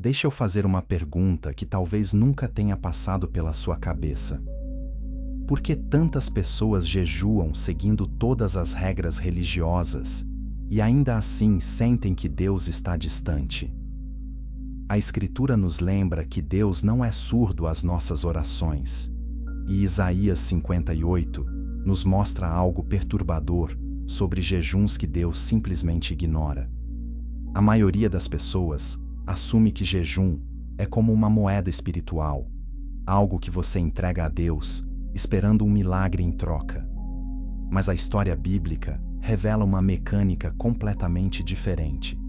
deixa eu fazer uma pergunta que talvez nunca tenha passado pela sua cabeça. Por que tantas pessoas jejuam seguindo todas as regras religiosas e ainda assim sentem que Deus está distante? A Escritura nos lembra que Deus não é surdo às nossas orações, e Isaías 58 nos mostra algo perturbador sobre jejuns que Deus simplesmente ignora. A maioria das pessoas assume que jejum é como uma moeda espiritual, algo que você entrega a Deus esperando um milagre em troca. Mas a história bíblica revela uma mecânica completamente diferente,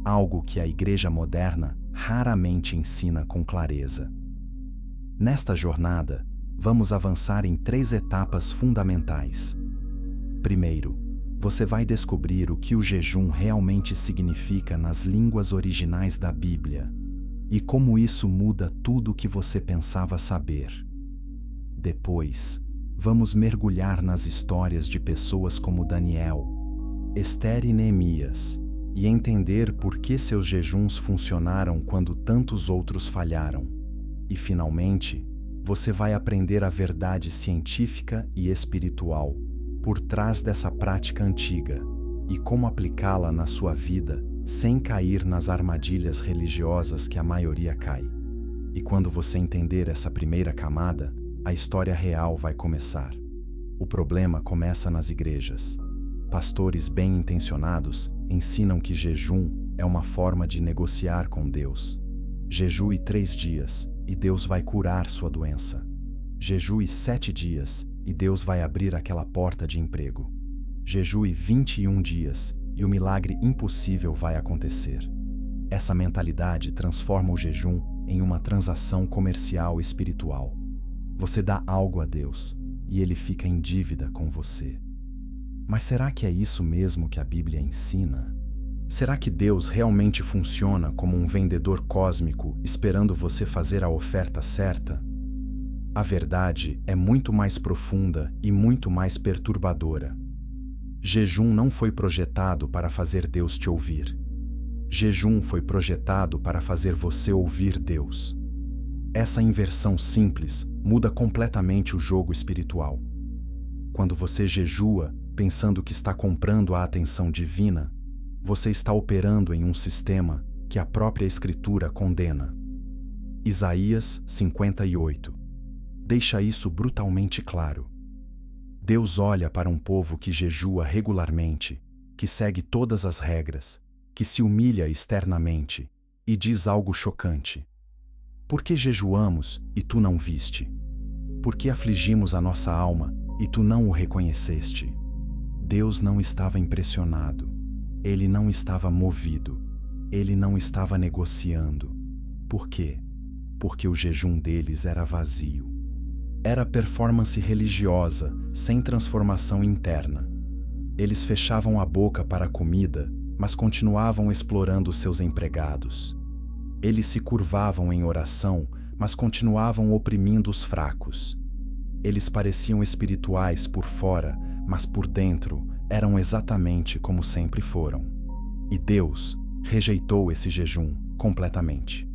algo que a igreja moderna raramente ensina com clareza. Nesta jornada, vamos avançar em 3 etapas fundamentais. Primeiro, você vai descobrir o que o jejum realmente significa nas línguas originais da Bíblia e como isso muda tudo o que você pensava saber. Depois, vamos mergulhar nas histórias de pessoas como Daniel, Esther e Neemias e entender por que seus jejuns funcionaram quando tantos outros falharam. E, finalmente, você vai aprender a verdade científica e espiritual por trás dessa prática antiga e como aplicá-la na sua vida sem cair nas armadilhas religiosas que a maioria cai. E quando você entender essa primeira camada, a história real vai começar. O problema começa nas igrejas. Pastores bem-intencionados ensinam que jejum é uma forma de negociar com Deus. Jejue 3 dias e Deus vai curar sua doença. Jejue 7 dias e Deus vai abrir aquela porta de emprego. Jejue 21 dias e o milagre impossível vai acontecer. Essa mentalidade transforma o jejum em uma transação comercial espiritual. Você dá algo a Deus e Ele fica em dívida com você. Mas será que é isso mesmo que a Bíblia ensina? Será que Deus realmente funciona como um vendedor cósmico esperando você fazer a oferta certa? A verdade é muito mais profunda e muito mais perturbadora. Jejum não foi projetado para fazer Deus te ouvir. Jejum foi projetado para fazer você ouvir Deus. Essa inversão simples muda completamente o jogo espiritual. Quando você jejua pensando que está comprando a atenção divina, você está operando em um sistema que a própria Escritura condena. Isaías 58 deixa isso brutalmente claro. Deus olha para um povo que jejua regularmente, que segue todas as regras, que se humilha externamente e diz algo chocante. Por que jejuamos e tu não viste? Por que afligimos a nossa alma e tu não o reconheceste? Deus não estava impressionado. Ele não estava movido. Ele não estava negociando. Por quê? Porque o jejum deles era vazio. Era performance religiosa, sem transformação interna. Eles fechavam a boca para a comida, mas continuavam explorando seus empregados. Eles se curvavam em oração, mas continuavam oprimindo os fracos. Eles pareciam espirituais por fora, mas por dentro eram exatamente como sempre foram. E Deus rejeitou esse jejum completamente.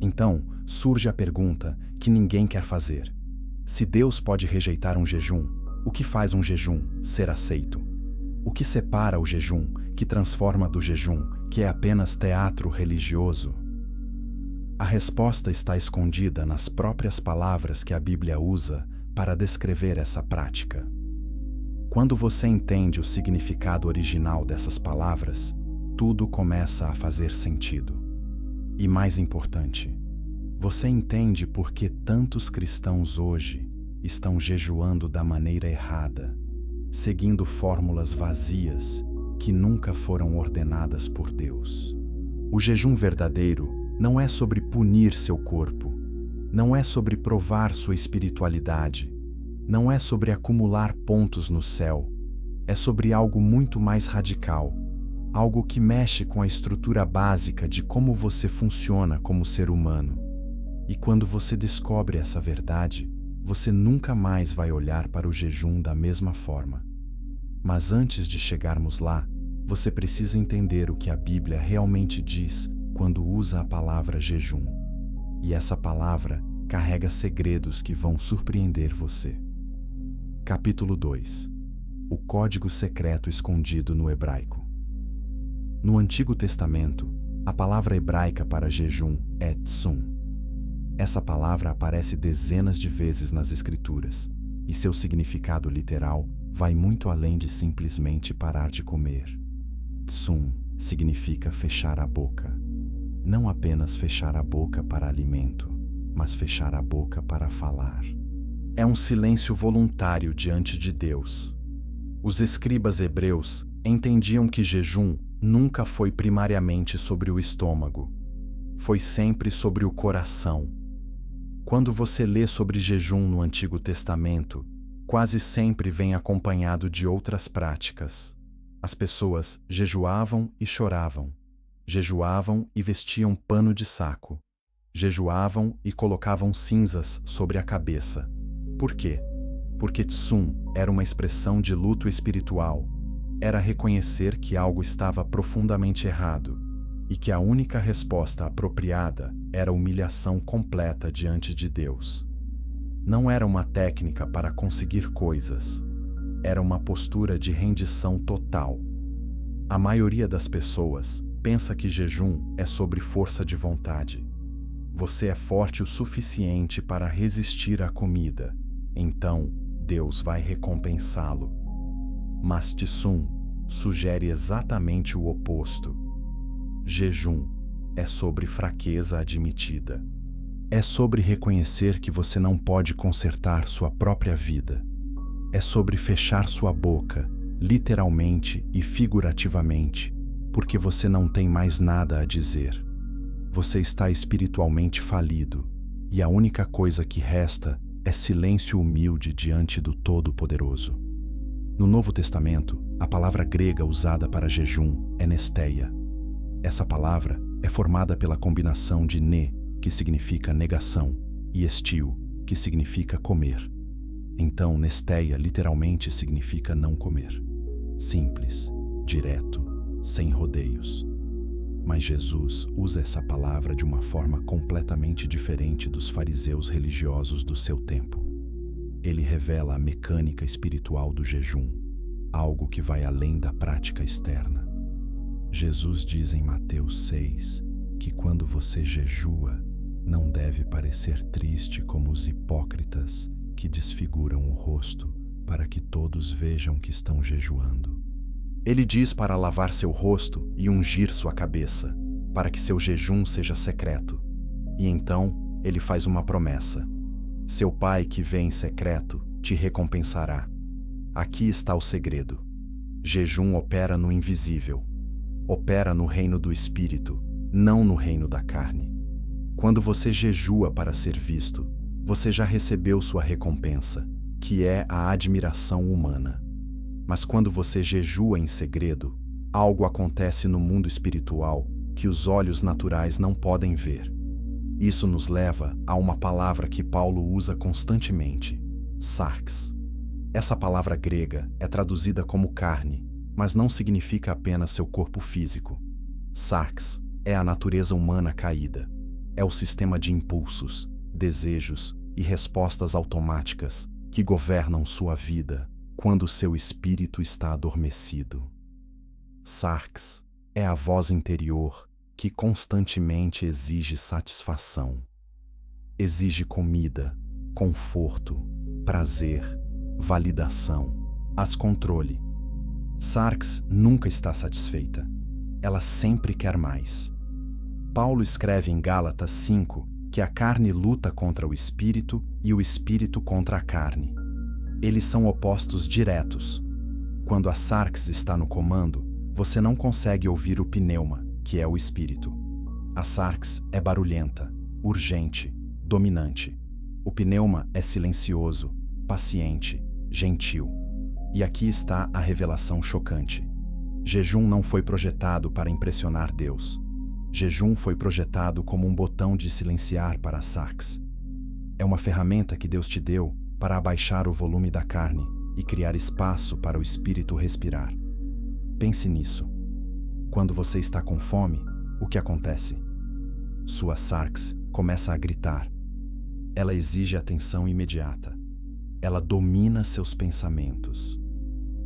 Então, surge a pergunta que ninguém quer fazer. Se Deus pode rejeitar um jejum, o que faz um jejum ser aceito? O que separa o jejum, que transforma do jejum, que é apenas teatro religioso? A resposta está escondida nas próprias palavras que a Bíblia usa para descrever essa prática. Quando você entende o significado original dessas palavras, tudo começa a fazer sentido. E mais importante, você entende por que tantos cristãos hoje estão jejuando da maneira errada, seguindo fórmulas vazias que nunca foram ordenadas por Deus. O jejum verdadeiro não é sobre punir seu corpo, não é sobre provar sua espiritualidade, não é sobre acumular pontos no céu, é sobre algo muito mais radical, algo que mexe com a estrutura básica de como você funciona como ser humano. E quando você descobre essa verdade, você nunca mais vai olhar para o jejum da mesma forma. Mas antes de chegarmos lá, você precisa entender o que a Bíblia realmente diz quando usa a palavra jejum. E essa palavra carrega segredos que vão surpreender você. Capítulo 2. O código secreto escondido no hebraico. No Antigo Testamento, a palavra hebraica para jejum é tsum. Essa palavra aparece dezenas de vezes nas Escrituras, e seu significado literal vai muito além de simplesmente parar de comer. Tsum significa fechar a boca. Não apenas fechar a boca para alimento, mas fechar a boca para falar. É um silêncio voluntário diante de Deus. Os escribas hebreus entendiam que jejum nunca foi primariamente sobre o estômago. Foi sempre sobre o coração. Quando você lê sobre jejum no Antigo Testamento, quase sempre vem acompanhado de outras práticas. As pessoas jejuavam e choravam. Jejuavam e vestiam pano de saco. Jejuavam e colocavam cinzas sobre a cabeça. Por quê? Porque tsum era uma expressão de luto espiritual. Era reconhecer que algo estava profundamente errado e que a única resposta apropriada era humilhação completa diante de Deus. Não era uma técnica para conseguir coisas. Era uma postura de rendição total. A maioria das pessoas pensa que jejum é sobre força de vontade. Você é forte o suficiente para resistir à comida, então Deus vai recompensá-lo. Mas tsum sugere exatamente o oposto. Jejum é sobre fraqueza admitida. É sobre reconhecer que você não pode consertar sua própria vida. É sobre fechar sua boca, literalmente e figurativamente, porque você não tem mais nada a dizer. Você está espiritualmente falido, e a única coisa que resta é silêncio humilde diante do Todo-Poderoso. No Novo Testamento, a palavra grega usada para jejum é nesteia. Essa palavra é formada pela combinação de ne, que significa negação, e estio, que significa comer. Então, nesteia literalmente significa não comer. Simples, direto, sem rodeios. Mas Jesus usa essa palavra de uma forma completamente diferente dos fariseus religiosos do seu tempo. Ele revela a mecânica espiritual do jejum, algo que vai além da prática externa. Jesus diz em Mateus 6 que quando você jejua, não deve parecer triste como os hipócritas que desfiguram o rosto para que todos vejam que estão jejuando. Ele diz para lavar seu rosto e ungir sua cabeça, para que seu jejum seja secreto. E então, ele faz uma promessa. Seu Pai que vê em secreto te recompensará. Aqui está o segredo. Jejum opera no invisível. Opera no reino do Espírito, não no reino da carne. Quando você jejua para ser visto, você já recebeu sua recompensa, que é a admiração humana. Mas quando você jejua em segredo, algo acontece no mundo espiritual que os olhos naturais não podem ver. Isso nos leva a uma palavra que Paulo usa constantemente, sarx. Essa palavra grega é traduzida como carne, mas não significa apenas seu corpo físico. Sarx é a natureza humana caída. É o sistema de impulsos, desejos e respostas automáticas que governam sua vida quando seu espírito está adormecido. Sarx é a voz interior que constantemente exige satisfação. Exige comida, conforto, prazer, validação, as controle. Sarx nunca está satisfeita. Ela sempre quer mais. Paulo escreve em Gálatas 5 que a carne luta contra o espírito e o espírito contra a carne. Eles são opostos diretos. Quando a sarx está no comando, você não consegue ouvir o pneuma, que é o espírito. A sarx é barulhenta, urgente, dominante. O pneuma é silencioso, paciente, gentil. E aqui está a revelação chocante. Jejum não foi projetado para impressionar Deus. Jejum foi projetado como um botão de silenciar para a sarx. É uma ferramenta que Deus te deu para abaixar o volume da carne e criar espaço para o espírito respirar. Pense nisso. Quando você está com fome, o que acontece? sua sarx começa a gritar. Ela exige atenção imediata. Ela domina seus pensamentos.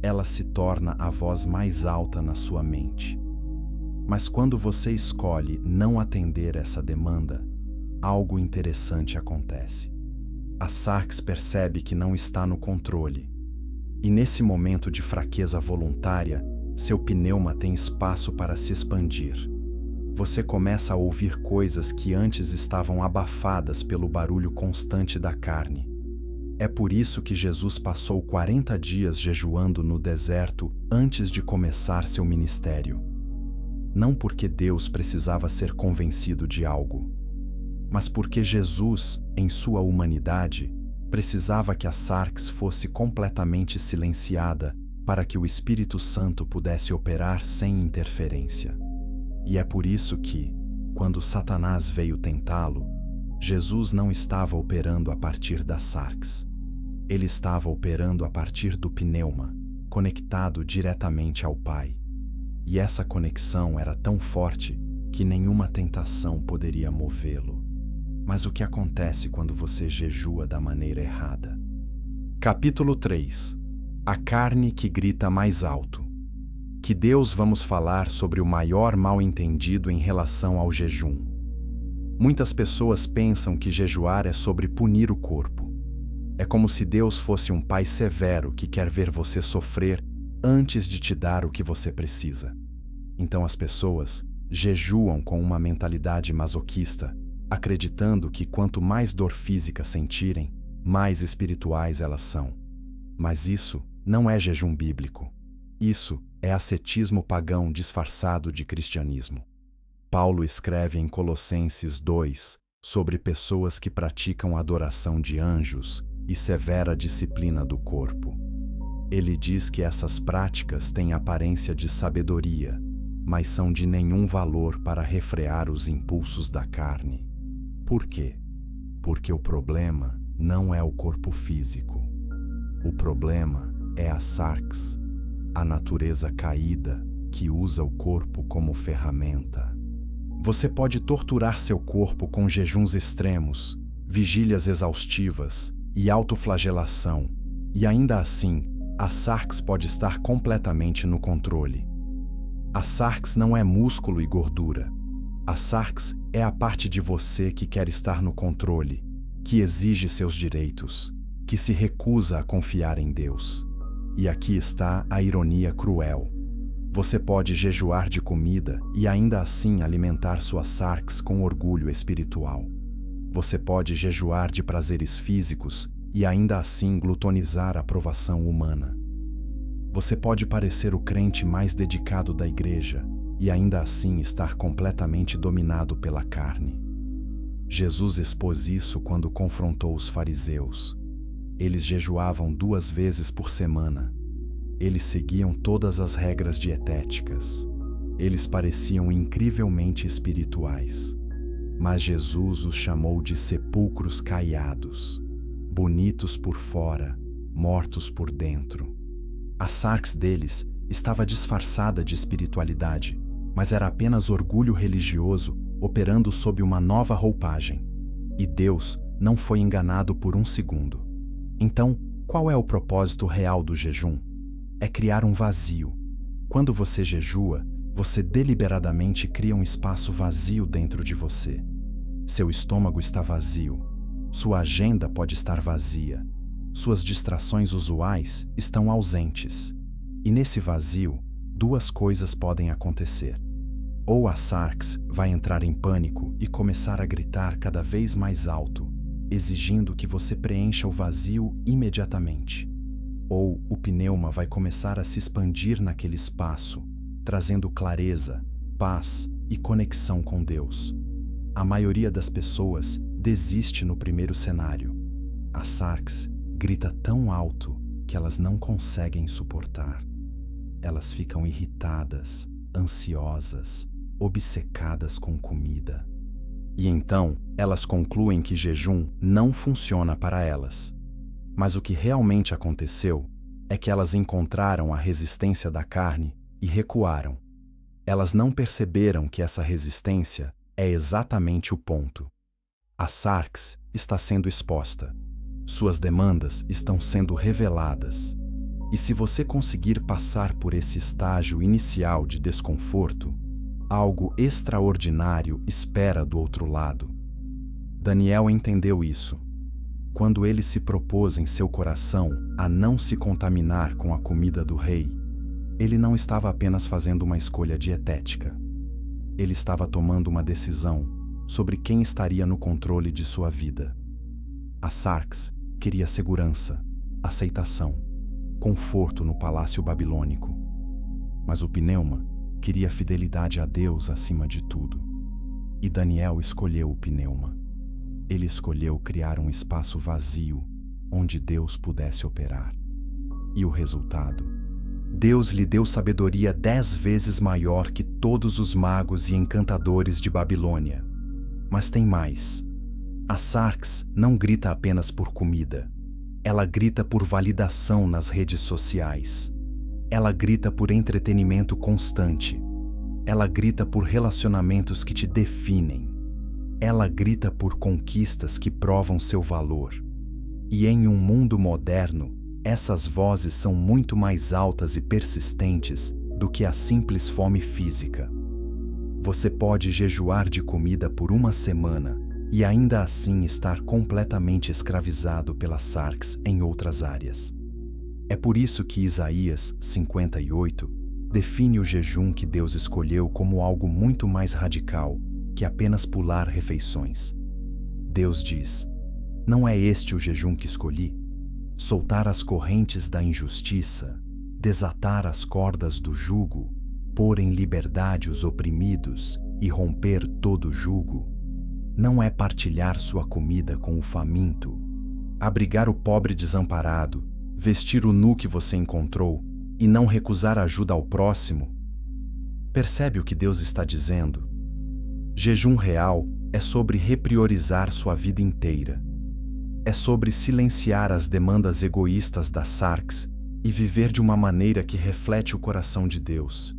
Ela se torna a voz mais alta na sua mente. Mas quando você escolhe não atender essa demanda, algo interessante acontece. A sarx percebe que não está no controle. E nesse momento de fraqueza voluntária, seu pneuma tem espaço para se expandir. Você começa a ouvir coisas que antes estavam abafadas pelo barulho constante da carne. É por isso que Jesus passou 40 dias jejuando no deserto antes de começar seu ministério. Não porque Deus precisava ser convencido de algo, mas porque Jesus, em sua humanidade, precisava que a sarx fosse completamente silenciada para que o Espírito Santo pudesse operar sem interferência. E é por isso que, quando Satanás veio tentá-lo, Jesus não estava operando a partir da sarx. Ele estava operando a partir do pneuma, conectado diretamente ao Pai. E essa conexão era tão forte que nenhuma tentação poderia movê-lo. Mas o que acontece quando você jejua da maneira errada? Capítulo 3. A carne que grita mais alto. Que Deus vamos falar sobre o maior mal-entendido em relação ao jejum. Muitas pessoas pensam que jejuar é sobre punir o corpo. É como se Deus fosse um pai severo que quer ver você sofrer antes de te dar o que você precisa. Então as pessoas jejuam com uma mentalidade masoquista, acreditando que quanto mais dor física sentirem, mais espirituais elas são. Mas isso não é jejum bíblico. Isso é ascetismo pagão disfarçado de cristianismo. Paulo escreve em Colossenses 2 sobre pessoas que praticam adoração de anjos e severa disciplina do corpo. Ele diz que essas práticas têm aparência de sabedoria, mas são de nenhum valor para refrear os impulsos da carne. Por quê? Porque o problema não é o corpo físico. O problema é a sarx, a natureza caída que usa o corpo como ferramenta. Você pode torturar seu corpo com jejuns extremos, vigílias exaustivas e autoflagelação, e ainda assim, a sarx pode estar completamente no controle. A sarx não é músculo e gordura. A sarx é a parte de você que quer estar no controle, que exige seus direitos, que se recusa a confiar em Deus. E aqui está a ironia cruel. Você pode jejuar de comida e ainda assim alimentar sua sarx com orgulho espiritual. Você pode jejuar de prazeres físicos e ainda assim glutonizar a aprovação humana. Você pode parecer o crente mais dedicado da igreja e ainda assim estar completamente dominado pela carne. Jesus expôs isso quando confrontou os fariseus. Eles jejuavam 2 vezes por semana. Eles seguiam todas as regras dietéticas. Eles pareciam incrivelmente espirituais. Mas Jesus os chamou de sepulcros caiados, bonitos por fora, mortos por dentro. A sarx deles estava disfarçada de espiritualidade, mas era apenas orgulho religioso operando sob uma nova roupagem. E Deus não foi enganado por um segundo. Então, qual é o propósito real do jejum? É criar um vazio. Quando você jejua, você deliberadamente cria um espaço vazio dentro de você. Seu estômago está vazio. Sua agenda pode estar vazia. Suas distrações usuais estão ausentes. E nesse vazio, 2 coisas podem acontecer. Ou a sarx vai entrar em pânico e começar a gritar cada vez mais alto, exigindo que você preencha o vazio imediatamente. Ou o pneuma vai começar a se expandir naquele espaço, trazendo clareza, paz e conexão com Deus. A maioria das pessoas desiste no primeiro cenário. A sarx grita tão alto que elas não conseguem suportar. Elas ficam irritadas, ansiosas, obcecadas com comida. E então, elas concluem que jejum não funciona para elas. Mas o que realmente aconteceu é que elas encontraram a resistência da carne e recuaram. Elas não perceberam que essa resistência é exatamente o ponto. A Sarx está sendo exposta. Suas demandas estão sendo reveladas. E se você conseguir passar por esse estágio inicial de desconforto, algo extraordinário espera do outro lado. Daniel entendeu isso. Quando ele se propôs em seu coração a não se contaminar com a comida do rei, ele não estava apenas fazendo uma escolha dietética. Ele estava tomando uma decisão sobre quem estaria no controle de sua vida. A Sarx queria segurança, aceitação, conforto no palácio babilônico. Mas o Pneuma queria fidelidade a Deus acima de tudo. E Daniel escolheu o Pneuma. Ele escolheu criar um espaço vazio onde Deus pudesse operar. E o resultado? Deus lhe deu sabedoria 10 vezes maior que todos os magos e encantadores de Babilônia. Mas tem mais. A Sarx não grita apenas por comida. Ela grita por validação nas redes sociais. Ela grita por entretenimento constante. Ela grita por relacionamentos que te definem. Ela grita por conquistas que provam seu valor. E em um mundo moderno, essas vozes são muito mais altas e persistentes do que a simples fome física. Você pode jejuar de comida por uma semana e ainda assim estar completamente escravizado pela Sarx em outras áreas. É por isso que Isaías 58 define o jejum que Deus escolheu como algo muito mais radical que apenas pular refeições. Deus diz: não é este o jejum que escolhi? Soltar as correntes da injustiça, desatar as cordas do jugo, pôr em liberdade os oprimidos e romper todo jugo? Não é partilhar sua comida com o faminto, abrigar o pobre desamparado, vestir o nu que você encontrou e não recusar ajuda ao próximo? Percebe o que Deus está dizendo? Jejum real é sobre repriorizar sua vida inteira. É sobre silenciar as demandas egoístas da Sarx e viver de uma maneira que reflete o coração de Deus.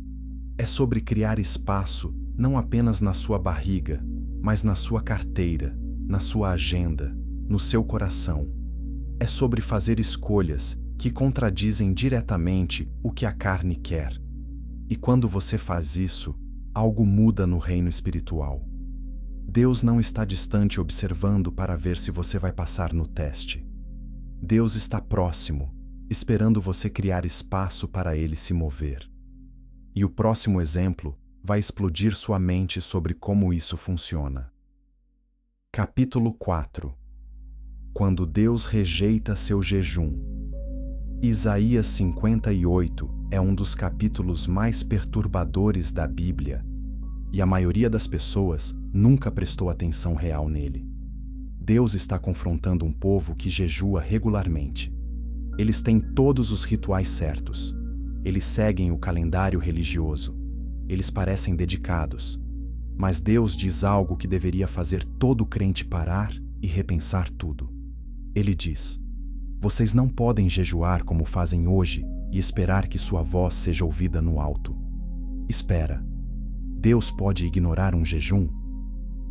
É sobre criar espaço não apenas na sua barriga, mas na sua carteira, na sua agenda, no seu coração. É sobre fazer escolhas que contradizem diretamente o que a carne quer. E quando você faz isso, algo muda no reino espiritual. Deus não está distante observando para ver se você vai passar no teste. Deus está próximo, esperando você criar espaço para Ele se mover. E o próximo exemplo vai explodir sua mente sobre como isso funciona. Capítulo 4. Quando Deus rejeita seu jejum. Isaías 58 é um dos capítulos mais perturbadores da Bíblia, e a maioria das pessoas nunca prestou atenção real nele. Deus está confrontando um povo que jejua regularmente. Eles têm todos os rituais certos. Eles seguem o calendário religioso. Eles parecem dedicados. Mas Deus diz algo que deveria fazer todo crente parar e repensar tudo. Ele diz: vocês não podem jejuar como fazem hoje e esperar que sua voz seja ouvida no alto. Espera. Deus pode ignorar um jejum?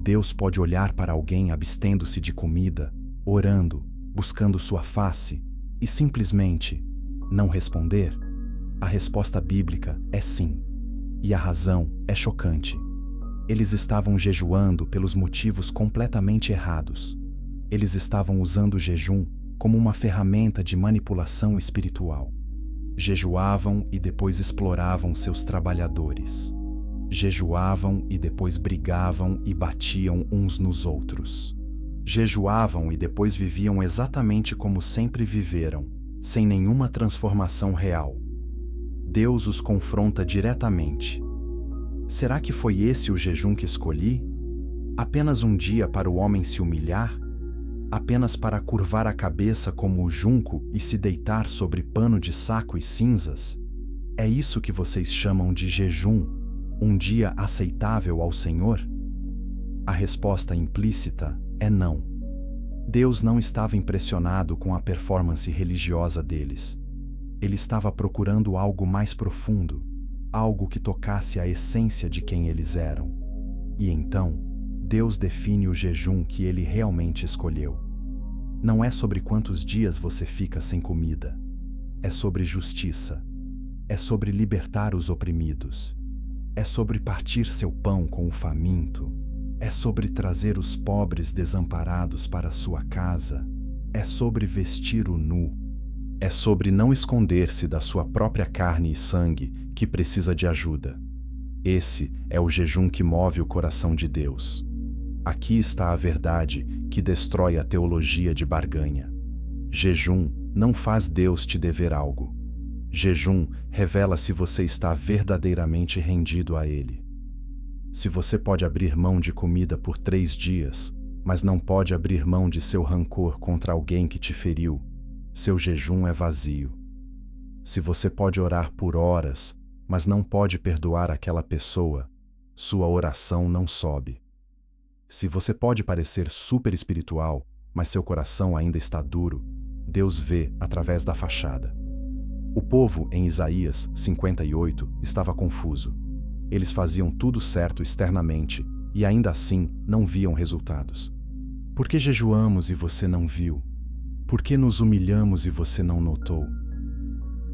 Deus pode olhar para alguém abstendo-se de comida, orando, buscando sua face, e simplesmente não responder? A resposta bíblica é sim. E a razão é chocante. Eles estavam jejuando pelos motivos completamente errados. Eles estavam usando o jejum como uma ferramenta de manipulação espiritual. Jejuavam e depois exploravam seus trabalhadores. Jejuavam e depois brigavam e batiam uns nos outros. Jejuavam e depois viviam exatamente como sempre viveram, sem nenhuma transformação real. Deus os confronta diretamente. Será que foi esse o jejum que escolhi? Apenas um dia para o homem se humilhar? Apenas para curvar a cabeça como o junco e se deitar sobre pano de saco e cinzas? É isso que vocês chamam de jejum? Um dia aceitável ao Senhor? A resposta implícita é não. Deus não estava impressionado com a performance religiosa deles. Ele estava procurando algo mais profundo, algo que tocasse a essência de quem eles eram. E então, Deus define o jejum que Ele realmente escolheu. Não é sobre quantos dias você fica sem comida. É sobre justiça. É sobre libertar os oprimidos. É sobre partir seu pão com o faminto. É sobre trazer os pobres desamparados para sua casa. É sobre vestir o nu. É sobre não esconder-se da sua própria carne e sangue que precisa de ajuda. Esse é o jejum que move o coração de Deus. Aqui está a verdade que destrói a teologia de barganha. Jejum não faz Deus te dever algo. Jejum revela se você está verdadeiramente rendido a Ele. Se você pode abrir mão de comida por 3 dias, mas não pode abrir mão de seu rancor contra alguém que te feriu, seu jejum é vazio. Se você pode orar por horas, mas não pode perdoar aquela pessoa, sua oração não sobe. Se você pode parecer super espiritual, mas seu coração ainda está duro, Deus vê através da fachada. O povo em Isaías 58 estava confuso. Eles faziam tudo certo externamente e ainda assim não viam resultados. Por que jejuamos e você não viu? Por que nos humilhamos e você não notou?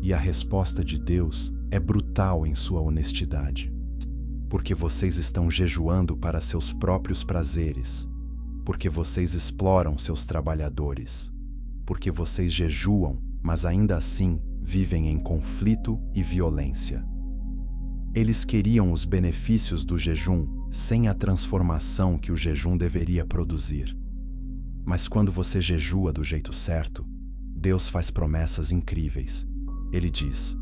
E a resposta de Deus é brutal em sua honestidade. Porque vocês estão jejuando para seus próprios prazeres. Porque vocês exploram seus trabalhadores. Porque vocês jejuam, mas ainda assim vivem em conflito e violência. Eles queriam os benefícios do jejum sem a transformação que o jejum deveria produzir. Mas quando você jejua do jeito certo, Deus faz promessas incríveis. Ele diz: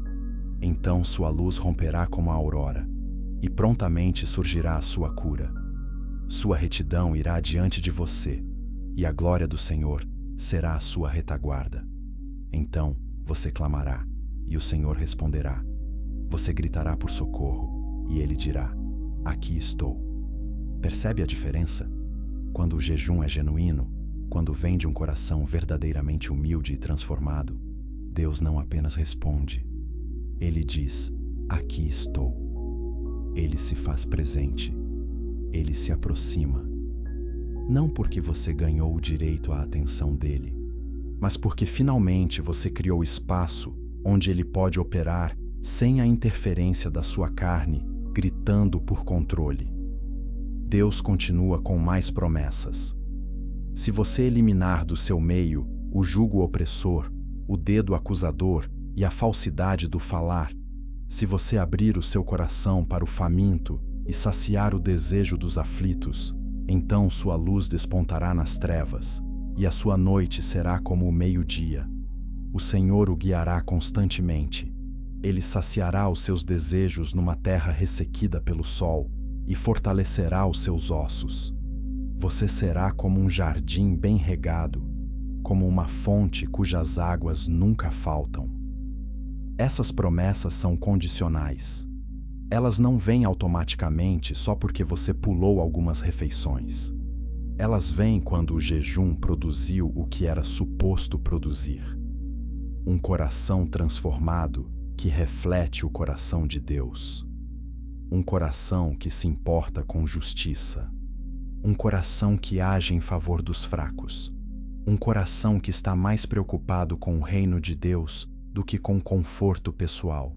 então sua luz romperá como a aurora, e prontamente surgirá a sua cura. Sua retidão irá diante de você, e a glória do Senhor será a sua retaguarda. Então você clamará, e o Senhor responderá. Você gritará por socorro, e Ele dirá: aqui estou. Percebe a diferença? Quando o jejum é genuíno, quando vem de um coração verdadeiramente humilde e transformado, Deus não apenas responde. Ele diz: aqui estou. Ele se faz presente. Ele se aproxima. Não porque você ganhou o direito à atenção dele, mas porque finalmente você criou espaço onde ele pode operar sem a interferência da sua carne, gritando por controle. Deus continua com mais promessas. Se você eliminar do seu meio o jugo opressor, o dedo acusador e a falsidade do falar, se você abrir o seu coração para o faminto e saciar o desejo dos aflitos, então sua luz despontará nas trevas, e a sua noite será como o meio-dia. O Senhor o guiará constantemente. Ele saciará os seus desejos numa terra ressequida pelo sol e fortalecerá os seus ossos. Você será como um jardim bem regado, como uma fonte cujas águas nunca faltam. Essas promessas são condicionais. Elas não vêm automaticamente só porque você pulou algumas refeições. Elas vêm quando o jejum produziu o que era suposto produzir. Um coração transformado que reflete o coração de Deus. Um coração que se importa com justiça. Um coração que age em favor dos fracos. Um coração que está mais preocupado com o reino de Deus do que com conforto pessoal.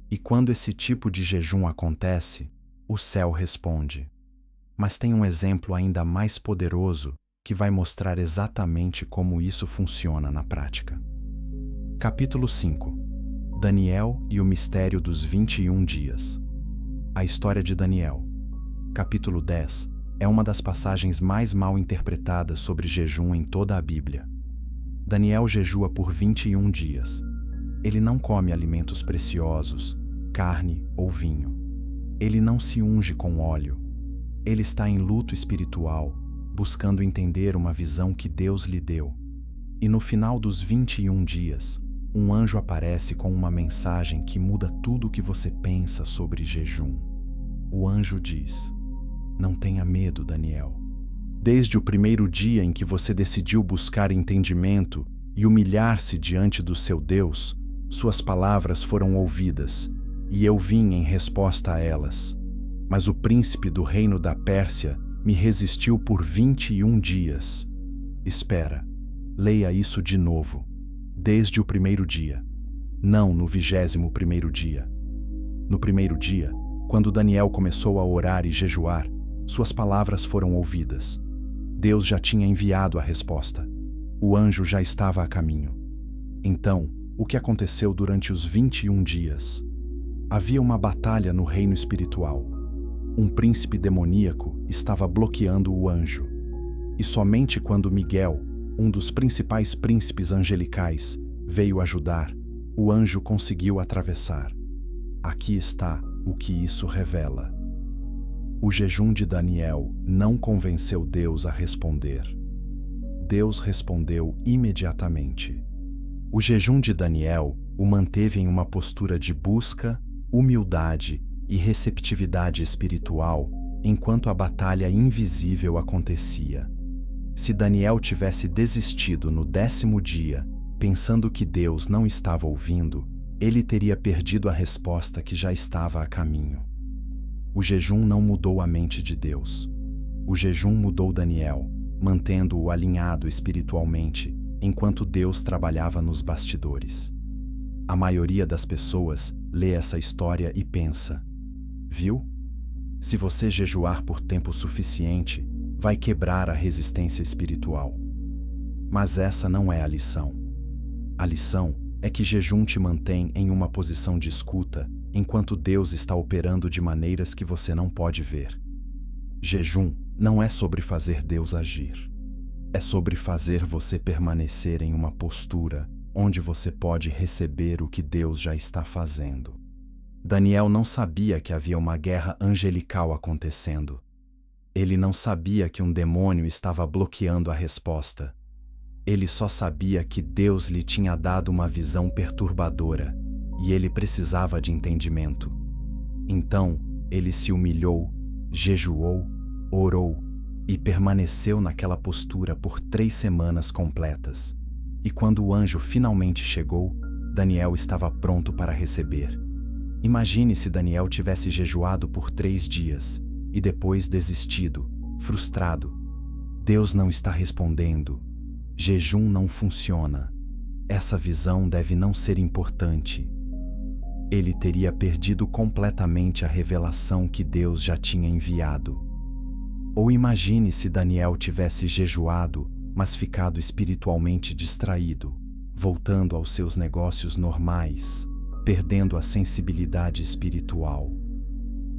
E quando esse tipo de jejum acontece, o céu responde. Mas tem um exemplo ainda mais poderoso que vai mostrar exatamente como isso funciona na prática. Capítulo 5. Daniel e o mistério dos 21 dias. A história de Daniel. Capítulo 10 é uma das passagens mais mal interpretadas sobre jejum em toda a Bíblia. Daniel jejua por 21 dias. Ele não come alimentos preciosos, carne ou vinho. Ele não se unge com óleo. Ele está em luto espiritual, buscando entender uma visão que Deus lhe deu. E no final dos 21 dias, um anjo aparece com uma mensagem que muda tudo o que você pensa sobre jejum. O anjo diz: não tenha medo, Daniel. Desde o primeiro dia em que você decidiu buscar entendimento e humilhar-se diante do seu Deus, suas palavras foram ouvidas, e eu vim em resposta a elas. Mas o príncipe do reino da Pérsia Me resistiu por 21 dias. Espera, leia isso de novo. Desde o primeiro dia. Não no 21º dia. No primeiro dia, quando Daniel começou a orar e jejuar, suas palavras foram ouvidas. Deus já tinha enviado a resposta. O anjo já estava a caminho. Então, o que aconteceu durante os 21 dias? Havia uma batalha no reino espiritual. Um príncipe demoníaco estava bloqueando o anjo. E somente quando Miguel, um dos principais príncipes angelicais, veio ajudar, o anjo conseguiu atravessar. Aqui está o que isso revela. O jejum de Daniel não convenceu Deus a responder. Deus respondeu imediatamente. O jejum de Daniel o manteve em uma postura de busca, humildade e receptividade espiritual enquanto a batalha invisível acontecia. Se Daniel tivesse desistido no 10º dia, pensando que Deus não estava ouvindo, ele teria perdido a resposta que já estava a caminho. O jejum não mudou a mente de Deus. O jejum mudou Daniel, mantendo-o alinhado espiritualmente, enquanto Deus trabalhava nos bastidores. A maioria das pessoas lê essa história e pensa: viu? Se você jejuar por tempo suficiente, vai quebrar a resistência espiritual. Mas essa não é a lição. A lição é que jejum te mantém em uma posição de escuta, enquanto Deus está operando de maneiras que você não pode ver. Jejum não é sobre fazer Deus agir. É sobre fazer você permanecer em uma postura onde você pode receber o que Deus já está fazendo. Daniel não sabia que havia uma guerra angelical acontecendo. Ele não sabia que um demônio estava bloqueando a resposta. Ele só sabia que Deus lhe tinha dado uma visão perturbadora e ele precisava de entendimento. Então, ele se humilhou, jejuou, orou e permaneceu naquela postura por 3 semanas completas. E quando o anjo finalmente chegou, Daniel estava pronto para receber. Imagine se Daniel tivesse jejuado por 3 dias e depois desistido, frustrado. Deus não está respondendo. Jejum não funciona. Essa visão deve não ser importante. Ele teria perdido completamente a revelação que Deus já tinha enviado. Ou imagine se Daniel tivesse jejuado, mas ficado espiritualmente distraído, voltando aos seus negócios normais, perdendo a sensibilidade espiritual.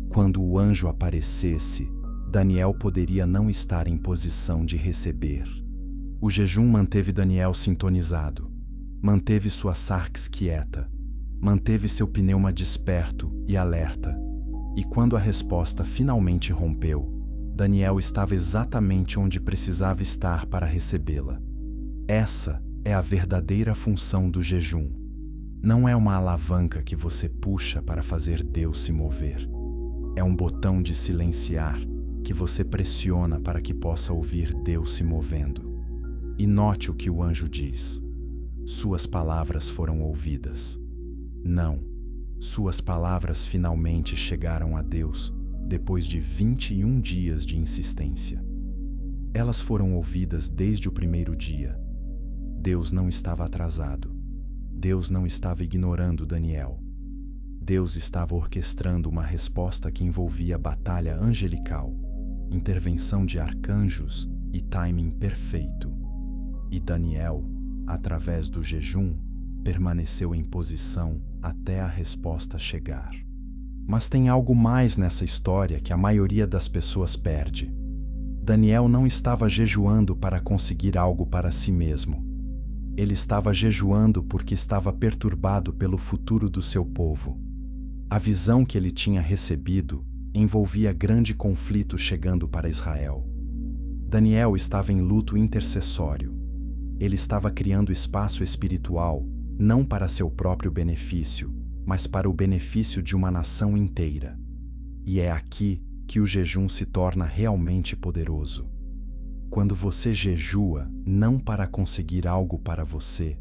Quando o anjo aparecesse, Daniel poderia não estar em posição de receber. O jejum manteve Daniel sintonizado, manteve sua sarx quieta, manteve seu pneuma desperto e alerta. E quando a resposta finalmente rompeu, Daniel estava exatamente onde precisava estar para recebê-la. Essa é a verdadeira função do jejum. Não é uma alavanca que você puxa para fazer Deus se mover. É um botão de silenciar que você pressiona para que possa ouvir Deus se movendo. E note o que o anjo diz. Suas palavras foram ouvidas. Não, suas palavras finalmente chegaram a Deus depois de 21 dias de insistência. Elas foram ouvidas desde o primeiro dia. Deus não estava atrasado. Deus não estava ignorando Daniel. Deus estava orquestrando uma resposta que envolvia batalha angelical, intervenção de arcanjos e timing perfeito. E Daniel, através do jejum, permaneceu em posição até a resposta chegar. Mas tem algo mais nessa história que a maioria das pessoas perde. Daniel não estava jejuando para conseguir algo para si mesmo. Ele estava jejuando porque estava perturbado pelo futuro do seu povo. A visão que ele tinha recebido envolvia grande conflito chegando para Israel. Daniel estava em luto intercessório. Ele estava criando espaço espiritual, não para seu próprio benefício, mas para o benefício de uma nação inteira. E é aqui que o jejum se torna realmente poderoso. Quando você jejua, não para conseguir algo para você,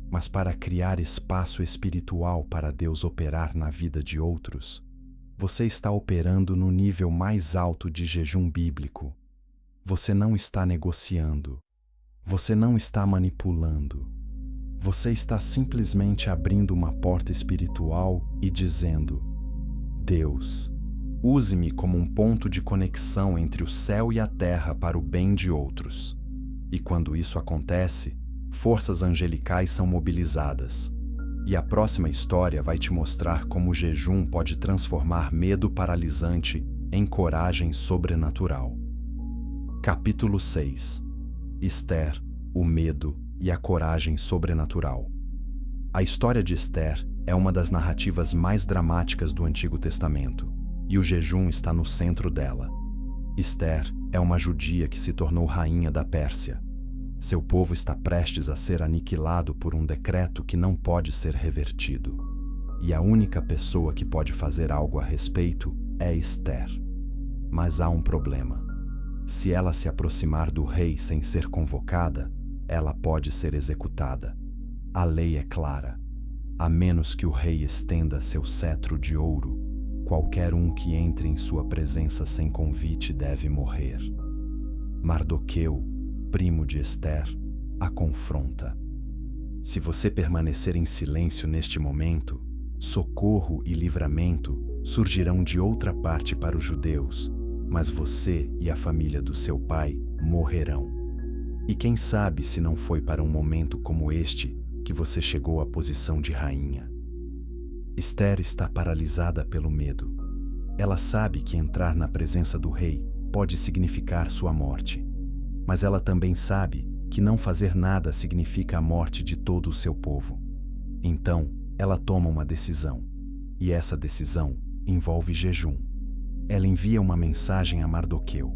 mas para criar espaço espiritual para Deus operar na vida de outros, você está operando no nível mais alto de jejum bíblico, você não está negociando, você não está manipulando. Você está simplesmente abrindo uma porta espiritual e dizendo: Deus, use-me como um ponto de conexão entre o céu e a terra para o bem de outros. E quando isso acontece, forças angelicais são mobilizadas. E a próxima história vai te mostrar como o jejum pode transformar medo paralisante em coragem sobrenatural. Capítulo 6. Esther, o medo e a coragem sobrenatural. A história de Esther é uma das narrativas mais dramáticas do Antigo Testamento, e o jejum está no centro dela. Esther é uma judia que se tornou rainha da Pérsia. Seu povo está prestes a ser aniquilado por um decreto que não pode ser revertido. E a única pessoa que pode fazer algo a respeito é Esther. Mas há um problema. Se ela se aproximar do rei sem ser convocada, ela pode ser executada. A lei é clara. A menos que o rei estenda seu cetro de ouro, qualquer um que entre em sua presença sem convite deve morrer. Mardoqueu, primo de Esther, a confronta. Se você permanecer em silêncio neste momento, socorro e livramento surgirão de outra parte para os judeus, mas você e a família do seu pai morrerão. E quem sabe se não foi para um momento como este que você chegou à posição de rainha. Esther está paralisada pelo medo. Ela sabe que entrar na presença do rei pode significar sua morte. Mas ela também sabe que não fazer nada significa a morte de todo o seu povo. Então, ela toma uma decisão. E essa decisão envolve jejum. Ela envia uma mensagem a Mardoqueu: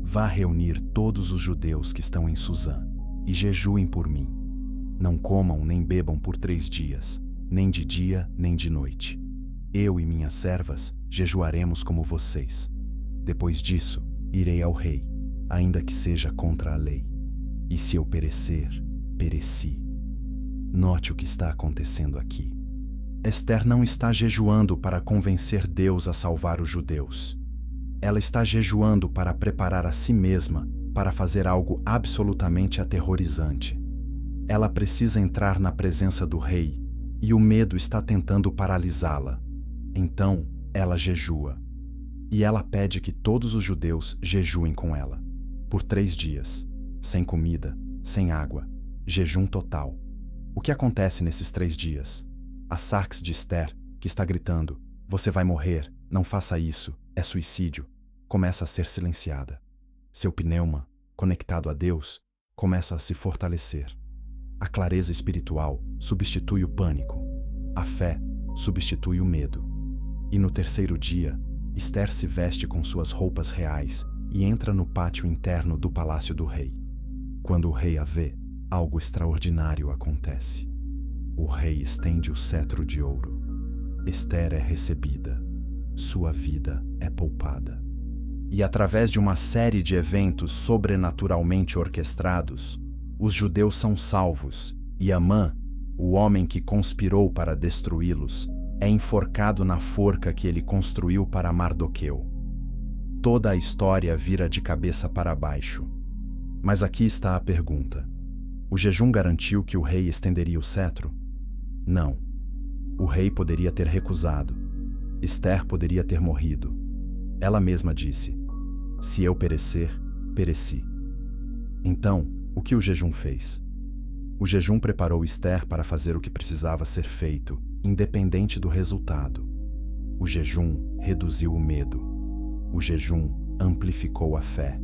vá reunir todos os judeus que estão em Suzã e jejuem por mim. Não comam nem bebam por 3 dias, nem de dia nem de noite. Eu e minhas servas jejuaremos como vocês. Depois disso, irei ao rei, ainda que seja contra a lei. E se eu perecer, pereci. Note o que está acontecendo aqui. Esther não está jejuando para convencer Deus a salvar os judeus. Ela está jejuando para preparar a si mesma para fazer algo absolutamente aterrorizante. Ela precisa entrar na presença do rei e o medo está tentando paralisá-la. Então, ela jejua. E ela pede que todos os judeus jejuem com ela. Por 3 dias, sem comida, sem água, jejum total. O que acontece nesses 3 dias? A sarx de Esther, que está gritando: você vai morrer, não faça isso, é suicídio, começa a ser silenciada. Seu pneuma, conectado a Deus, começa a se fortalecer. A clareza espiritual substitui o pânico. A fé substitui o medo. E no 3º dia, Esther se veste com suas roupas reais e entra no pátio interno do palácio do rei. Quando o rei a vê, algo extraordinário acontece. O rei estende o cetro de ouro. Esther é recebida. Sua vida é poupada. E através de uma série de eventos sobrenaturalmente orquestrados, os judeus são salvos e Amã, o homem que conspirou para destruí-los, é enforcado na forca que ele construiu para Mardoqueu. Toda a história vira de cabeça para baixo. Mas aqui está a pergunta: o jejum garantiu que o rei estenderia o cetro? Não. O rei poderia ter recusado. Esther poderia ter morrido. Ela mesma disse: se eu perecer, pereci. Então, o que o jejum fez? O jejum preparou Esther para fazer o que precisava ser feito, independente do resultado. O jejum reduziu o medo. O jejum amplificou a fé.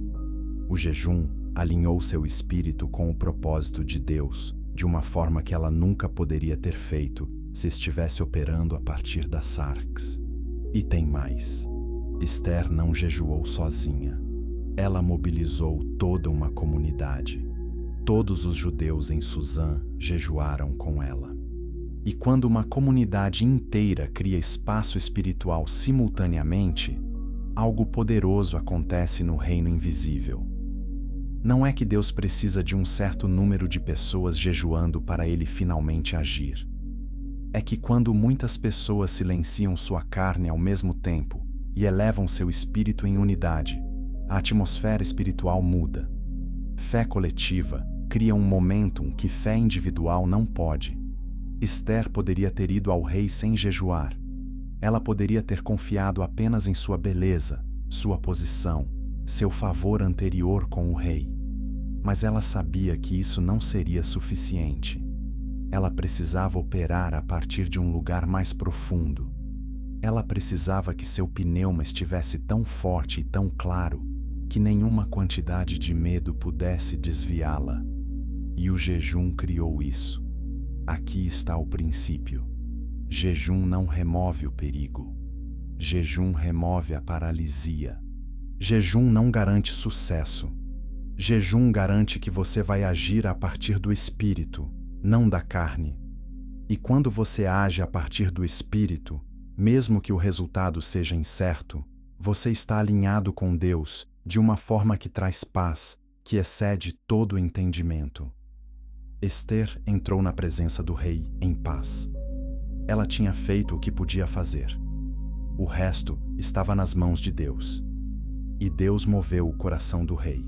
O jejum alinhou seu espírito com o propósito de Deus de uma forma que ela nunca poderia ter feito se estivesse operando a partir da sarx. E tem mais. Esther não jejuou sozinha. Ela mobilizou toda uma comunidade. Todos os judeus em Suzã jejuaram com ela. E quando uma comunidade inteira cria espaço espiritual simultaneamente, algo poderoso acontece no reino invisível. Não é que Deus precisa de um certo número de pessoas jejuando para ele finalmente agir. É que quando muitas pessoas silenciam sua carne ao mesmo tempo e elevam seu espírito em unidade, a atmosfera espiritual muda. Fé coletiva cria um momentum que fé individual não pode. Esther poderia ter ido ao rei sem jejuar. Ela poderia ter confiado apenas em sua beleza, sua posição, seu favor anterior com o rei. Mas ela sabia que isso não seria suficiente. Ela precisava operar a partir de um lugar mais profundo. Ela precisava que seu pneuma estivesse tão forte e tão claro que nenhuma quantidade de medo pudesse desviá-la. E o jejum criou isso. Aqui está o princípio. Jejum não remove o perigo. Jejum remove a paralisia. Jejum não garante sucesso. Jejum garante que você vai agir a partir do espírito, não da carne. E quando você age a partir do espírito, mesmo que o resultado seja incerto, você está alinhado com Deus de uma forma que traz paz, que excede todo o entendimento. Esther entrou na presença do rei em paz. Ela tinha feito o que podia fazer. O resto estava nas mãos de Deus. E Deus moveu o coração do rei.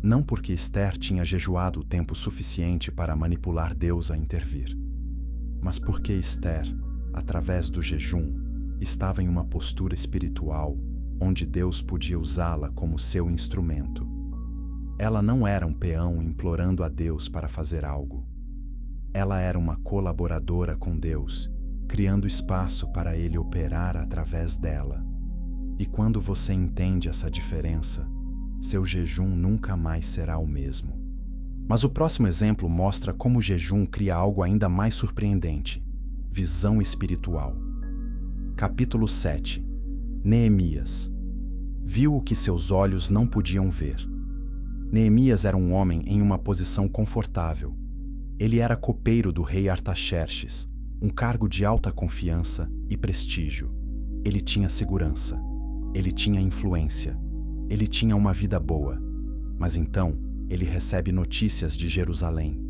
Não porque Esther tinha jejuado o tempo suficiente para manipular Deus a intervir, mas porque Esther, através do jejum, estava em uma postura espiritual onde Deus podia usá-la como seu instrumento. Ela não era um peão implorando a Deus para fazer algo. Ela era uma colaboradora com Deus, criando espaço para Ele operar através dela. E quando você entende essa diferença, seu jejum nunca mais será o mesmo. Mas o próximo exemplo mostra como o jejum cria algo ainda mais surpreendente: visão espiritual. Capítulo 7. Neemias. Viu o que seus olhos não podiam ver. Neemias era um homem em uma posição confortável. Ele era copeiro do rei Artaxerxes, um cargo de alta confiança e prestígio. Ele tinha segurança. Ele tinha influência. Ele tinha uma vida boa. Mas então, ele recebe notícias de Jerusalém.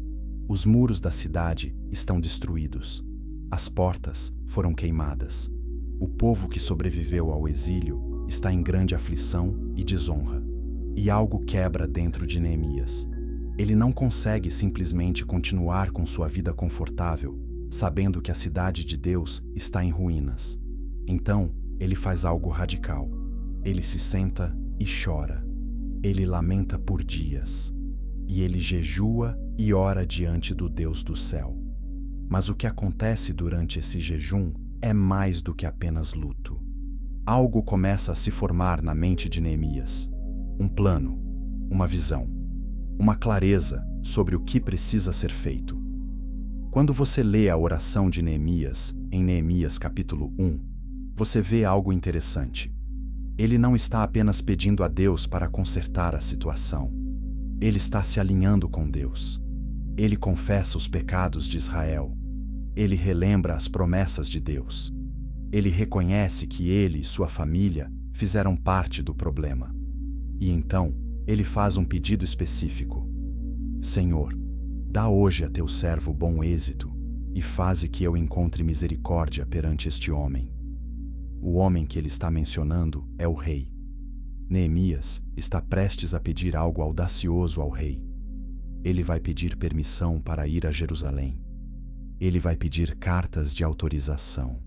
Os muros da cidade estão destruídos. As portas foram queimadas. O povo que sobreviveu ao exílio está em grande aflição e desonra. E algo quebra dentro de Neemias. Ele não consegue simplesmente continuar com sua vida confortável, sabendo que a cidade de Deus está em ruínas. Então, ele faz algo radical. Ele se senta e chora. Ele lamenta por dias. E ele jejua e ora diante do Deus do céu. Mas o que acontece durante esse jejum é mais do que apenas luto. Algo começa a se formar na mente de Neemias. Um plano, uma visão, uma clareza sobre o que precisa ser feito. Quando você lê a oração de Neemias, em Neemias capítulo 1, você vê algo interessante. Ele não está apenas pedindo a Deus para consertar a situação. Ele está se alinhando com Deus. Ele confessa os pecados de Israel. Ele relembra as promessas de Deus. Ele reconhece que ele e sua família fizeram parte do problema. E então, ele faz um pedido específico. Senhor, dá hoje a teu servo bom êxito e faze que eu encontre misericórdia perante este homem. O homem que ele está mencionando é o rei. Neemias está prestes a pedir algo audacioso ao rei. Ele vai pedir permissão para ir a Jerusalém. Ele vai pedir cartas de autorização.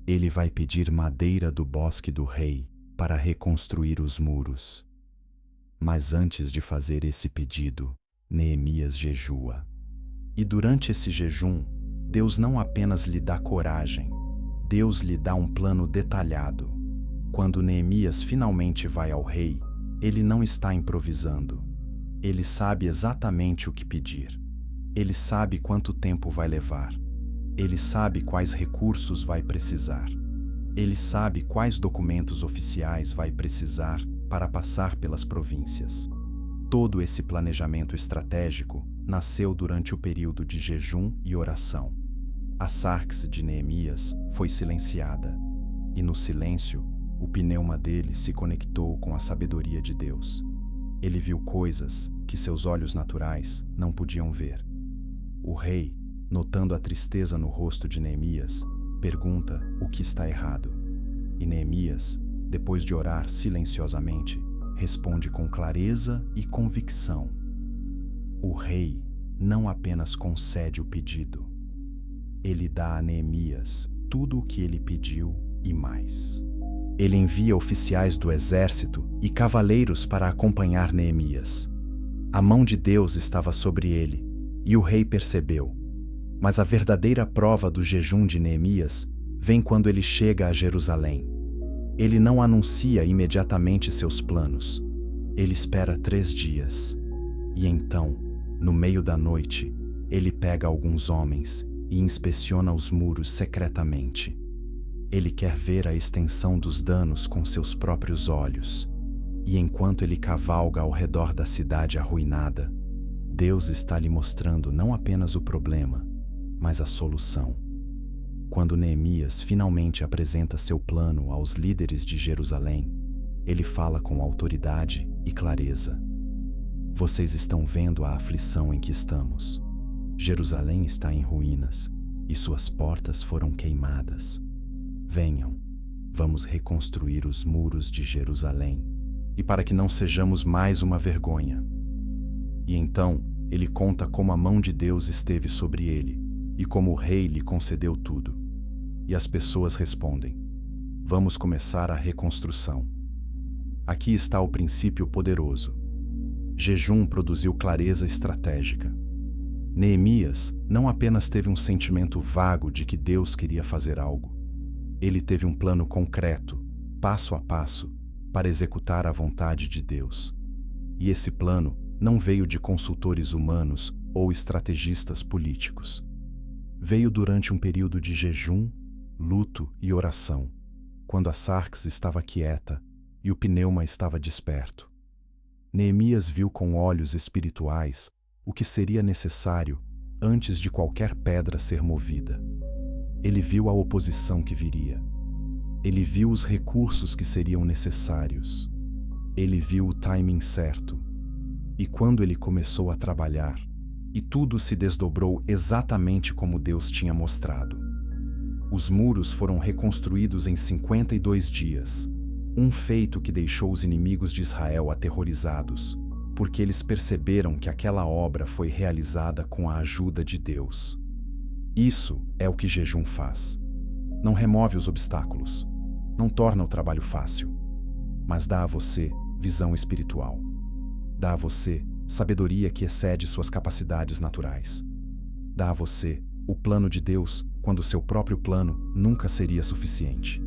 Ele vai pedir madeira do bosque do rei para reconstruir os muros. Mas antes de fazer esse pedido, Neemias jejua. E durante esse jejum, Deus não apenas lhe dá coragem, Deus lhe dá um plano detalhado. Quando Neemias finalmente vai ao rei, ele não está improvisando. Ele sabe exatamente o que pedir. Ele sabe quanto tempo vai levar. Ele sabe quais recursos vai precisar. Ele sabe quais documentos oficiais vai precisar para passar pelas províncias. Todo esse planejamento estratégico nasceu durante o período de jejum e oração. A sarx de Neemias foi silenciada, e no silêncio, o pneuma dele se conectou com a sabedoria de Deus. Ele viu coisas que seus olhos naturais não podiam ver. O rei, notando a tristeza no rosto de Neemias, pergunta o que está errado. E Neemias, depois de orar silenciosamente, responde com clareza e convicção. O rei não apenas concede o pedido, ele dá a Neemias tudo o que ele pediu e mais. Ele envia oficiais do exército e cavaleiros para acompanhar Neemias. A mão de Deus estava sobre ele, e o rei percebeu. Mas a verdadeira prova do jejum de Neemias vem quando ele chega a Jerusalém. Ele não anuncia imediatamente seus planos. Ele espera 3 dias. E então, no meio da noite, ele pega alguns homens e inspeciona os muros secretamente. Ele quer ver a extensão dos danos com seus próprios olhos. E enquanto ele cavalga ao redor da cidade arruinada, Deus está lhe mostrando não apenas o problema, mas a solução. Quando Neemias finalmente apresenta seu plano aos líderes de Jerusalém, ele fala com autoridade e clareza. Vocês estão vendo a aflição em que estamos. Jerusalém está em ruínas e suas portas foram queimadas. Venham, vamos reconstruir os muros de Jerusalém, e para que não sejamos mais uma vergonha. E então ele conta como a mão de Deus esteve sobre ele, e como o rei lhe concedeu tudo. E as pessoas respondem: vamos começar a reconstrução. Aqui está o princípio poderoso. Jejum produziu clareza estratégica. Neemias não apenas teve um sentimento vago de que Deus queria fazer algo. Ele teve um plano concreto, passo a passo, para executar a vontade de Deus. E esse plano não veio de consultores humanos ou estrategistas políticos. Veio durante um período de jejum, luto e oração, quando a sarx estava quieta e o pneuma estava desperto. Neemias viu com olhos espirituais o que seria necessário antes de qualquer pedra ser movida. Ele viu a oposição que viria. Ele viu os recursos que seriam necessários. Ele viu o timing certo. E quando ele começou a trabalhar, e tudo se desdobrou exatamente como Deus tinha mostrado. Os muros foram reconstruídos em 52 dias, um feito que deixou os inimigos de Israel aterrorizados, porque eles perceberam que aquela obra foi realizada com a ajuda de Deus. Isso é o que jejum faz. Não remove os obstáculos, não torna o trabalho fácil, mas dá a você visão espiritual. Dá a você sabedoria que excede suas capacidades naturais. Dá a você o plano de Deus quando seu próprio plano nunca seria suficiente.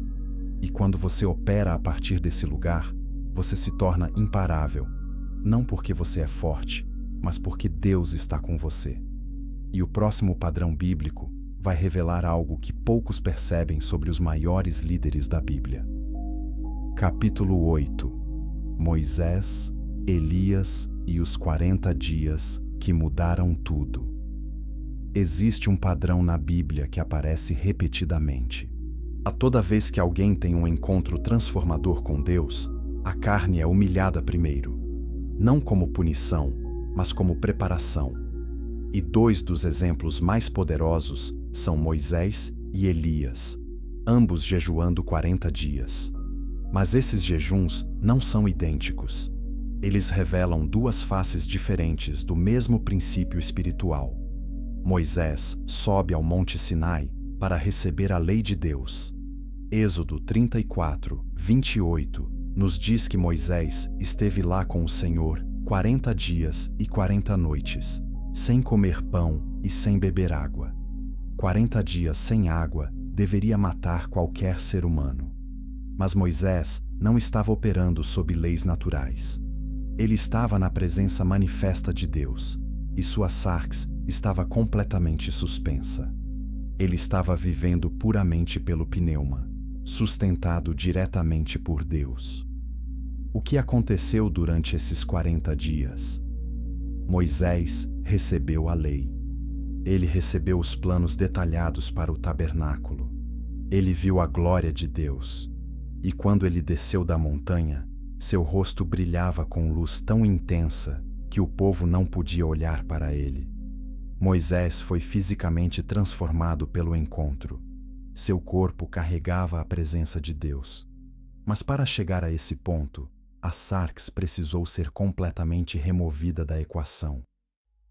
E quando você opera a partir desse lugar, você se torna imparável, não porque você é forte, mas porque Deus está com você. E o próximo padrão bíblico vai revelar algo que poucos percebem sobre os maiores líderes da Bíblia. Capítulo 8. Moisés, Elias e os 40 dias que mudaram tudo. Existe um padrão na Bíblia que aparece repetidamente. A toda vez que alguém tem um encontro transformador com Deus, a carne é humilhada primeiro, não como punição, mas como preparação. E 2 dos exemplos mais poderosos são Moisés e Elias, ambos jejuando 40 dias. Mas esses jejuns não são idênticos. Eles revelam 2 faces diferentes do mesmo princípio espiritual. Moisés sobe ao Monte Sinai para receber a lei de Deus. Êxodo 34, 28 nos diz que Moisés esteve lá com o Senhor 40 dias e 40 noites, sem comer pão e sem beber água. 40 dias sem água deveria matar qualquer ser humano. Mas Moisés não estava operando sob leis naturais. Ele estava na presença manifesta de Deus, e sua sarx estava completamente suspensa. Ele estava vivendo puramente pelo pneuma, sustentado diretamente por Deus. O que aconteceu durante esses 40 dias? Moisés recebeu a lei. Ele recebeu os planos detalhados para o tabernáculo. Ele viu a glória de Deus. E quando ele desceu da montanha, seu rosto brilhava com luz tão intensa que o povo não podia olhar para ele. Moisés foi fisicamente transformado pelo encontro. Seu corpo carregava a presença de Deus. Mas para chegar a esse ponto, a sarx precisou ser completamente removida da equação.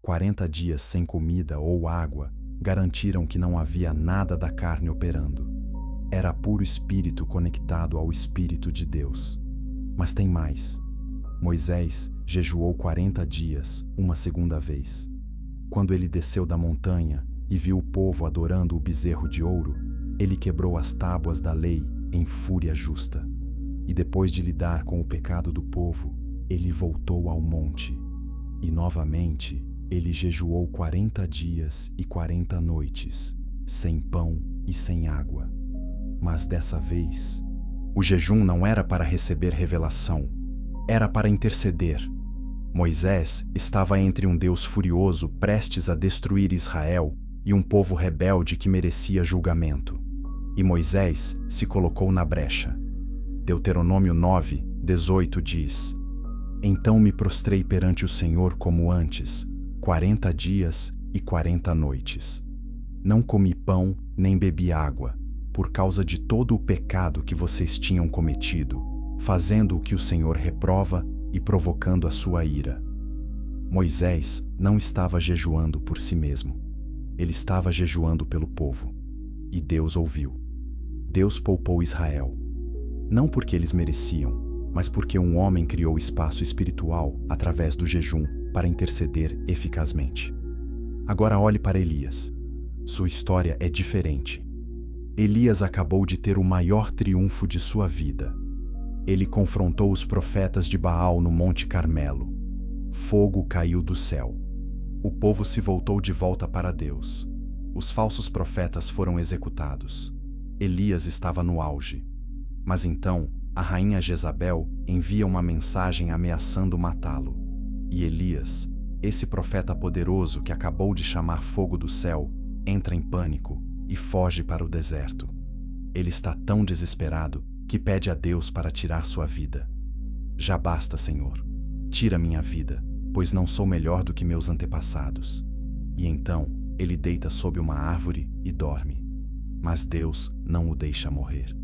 40 dias sem comida ou água garantiram que não havia nada da carne operando. Era puro espírito conectado ao Espírito de Deus. Mas tem mais. Moisés jejuou 40 dias, uma segunda vez. Quando ele desceu da montanha e viu o povo adorando o bezerro de ouro, ele quebrou as tábuas da lei em fúria justa. E depois de lidar com o pecado do povo, ele voltou ao monte. E novamente, ele jejuou 40 dias e 40 noites, sem pão e sem água. Mas dessa vez, o jejum não era para receber revelação, era para interceder. Moisés estava entre um Deus furioso prestes a destruir Israel e um povo rebelde que merecia julgamento. E Moisés se colocou na brecha. Deuteronômio 9:18 diz: Então me prostrei perante o Senhor como antes, 40 dias e 40 noites. Não comi pão nem bebi água, por causa de todo o pecado que vocês tinham cometido, fazendo o que o Senhor reprova e provocando a sua ira. Moisés não estava jejuando por si mesmo. Ele estava jejuando pelo povo. E Deus ouviu. Deus poupou Israel. Não porque eles mereciam, mas porque um homem criou espaço espiritual através do jejum para interceder eficazmente. Agora olhe para Elias. Sua história é diferente. Elias acabou de ter o maior triunfo de sua vida. Ele confrontou os profetas de Baal no Monte Carmelo. Fogo caiu do céu. O povo se voltou de volta para Deus. Os falsos profetas foram executados. Elias estava no auge. Mas então, a rainha Jezabel envia uma mensagem ameaçando matá-lo. E Elias, esse profeta poderoso que acabou de chamar fogo do céu, entra em pânico e foge para o deserto. Ele está tão desesperado que pede a Deus para tirar sua vida. Já basta, Senhor. Tira minha vida, pois não sou melhor do que meus antepassados. E então, ele deita sob uma árvore e dorme. Mas Deus não o deixa morrer.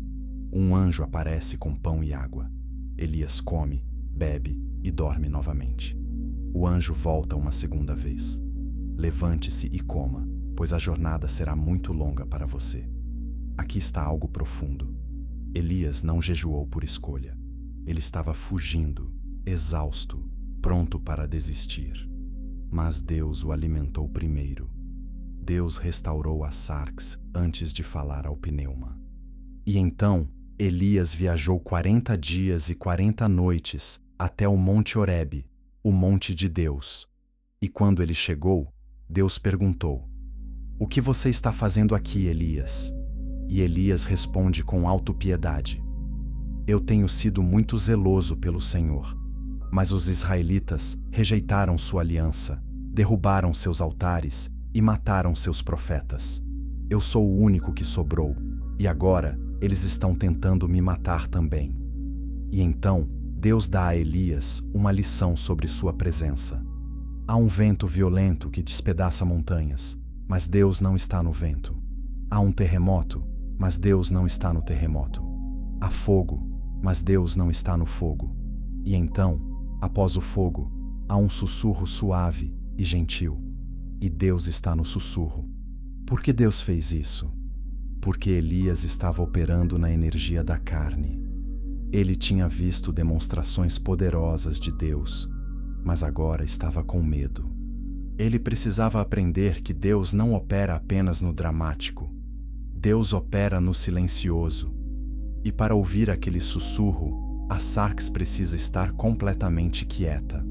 Um anjo aparece com pão e água. Elias come, bebe e dorme novamente. O anjo volta uma segunda vez. Levante-se e coma, pois a jornada será muito longa para você. Aqui está algo profundo. Elias não jejuou por escolha. Ele estava fugindo, exausto, pronto para desistir. Mas Deus o alimentou primeiro. Deus restaurou a sarx antes de falar ao pneuma. E então, Elias viajou 40 dias e 40 noites até o Monte Horebe, o monte de Deus. E quando ele chegou, Deus perguntou: O que você está fazendo aqui, Elias? E Elias responde com autopiedade: Eu tenho sido muito zeloso pelo Senhor. Mas os israelitas rejeitaram sua aliança, derrubaram seus altares e mataram seus profetas. Eu sou o único que sobrou, e agora eles estão tentando me matar também. E então, Deus dá a Elias uma lição sobre sua presença. Há um vento violento que despedaça montanhas, mas Deus não está no vento. Há um terremoto, mas Deus não está no terremoto. Há fogo, mas Deus não está no fogo. E então, após o fogo, há um sussurro suave e gentil. E Deus está no sussurro. Por que Deus fez isso? Porque Elias estava operando na energia da carne. Ele tinha visto demonstrações poderosas de Deus, mas agora estava com medo. Ele precisava aprender que Deus não opera apenas no dramático. Deus opera no silencioso. E para ouvir aquele sussurro, a sarx precisa estar completamente quieta.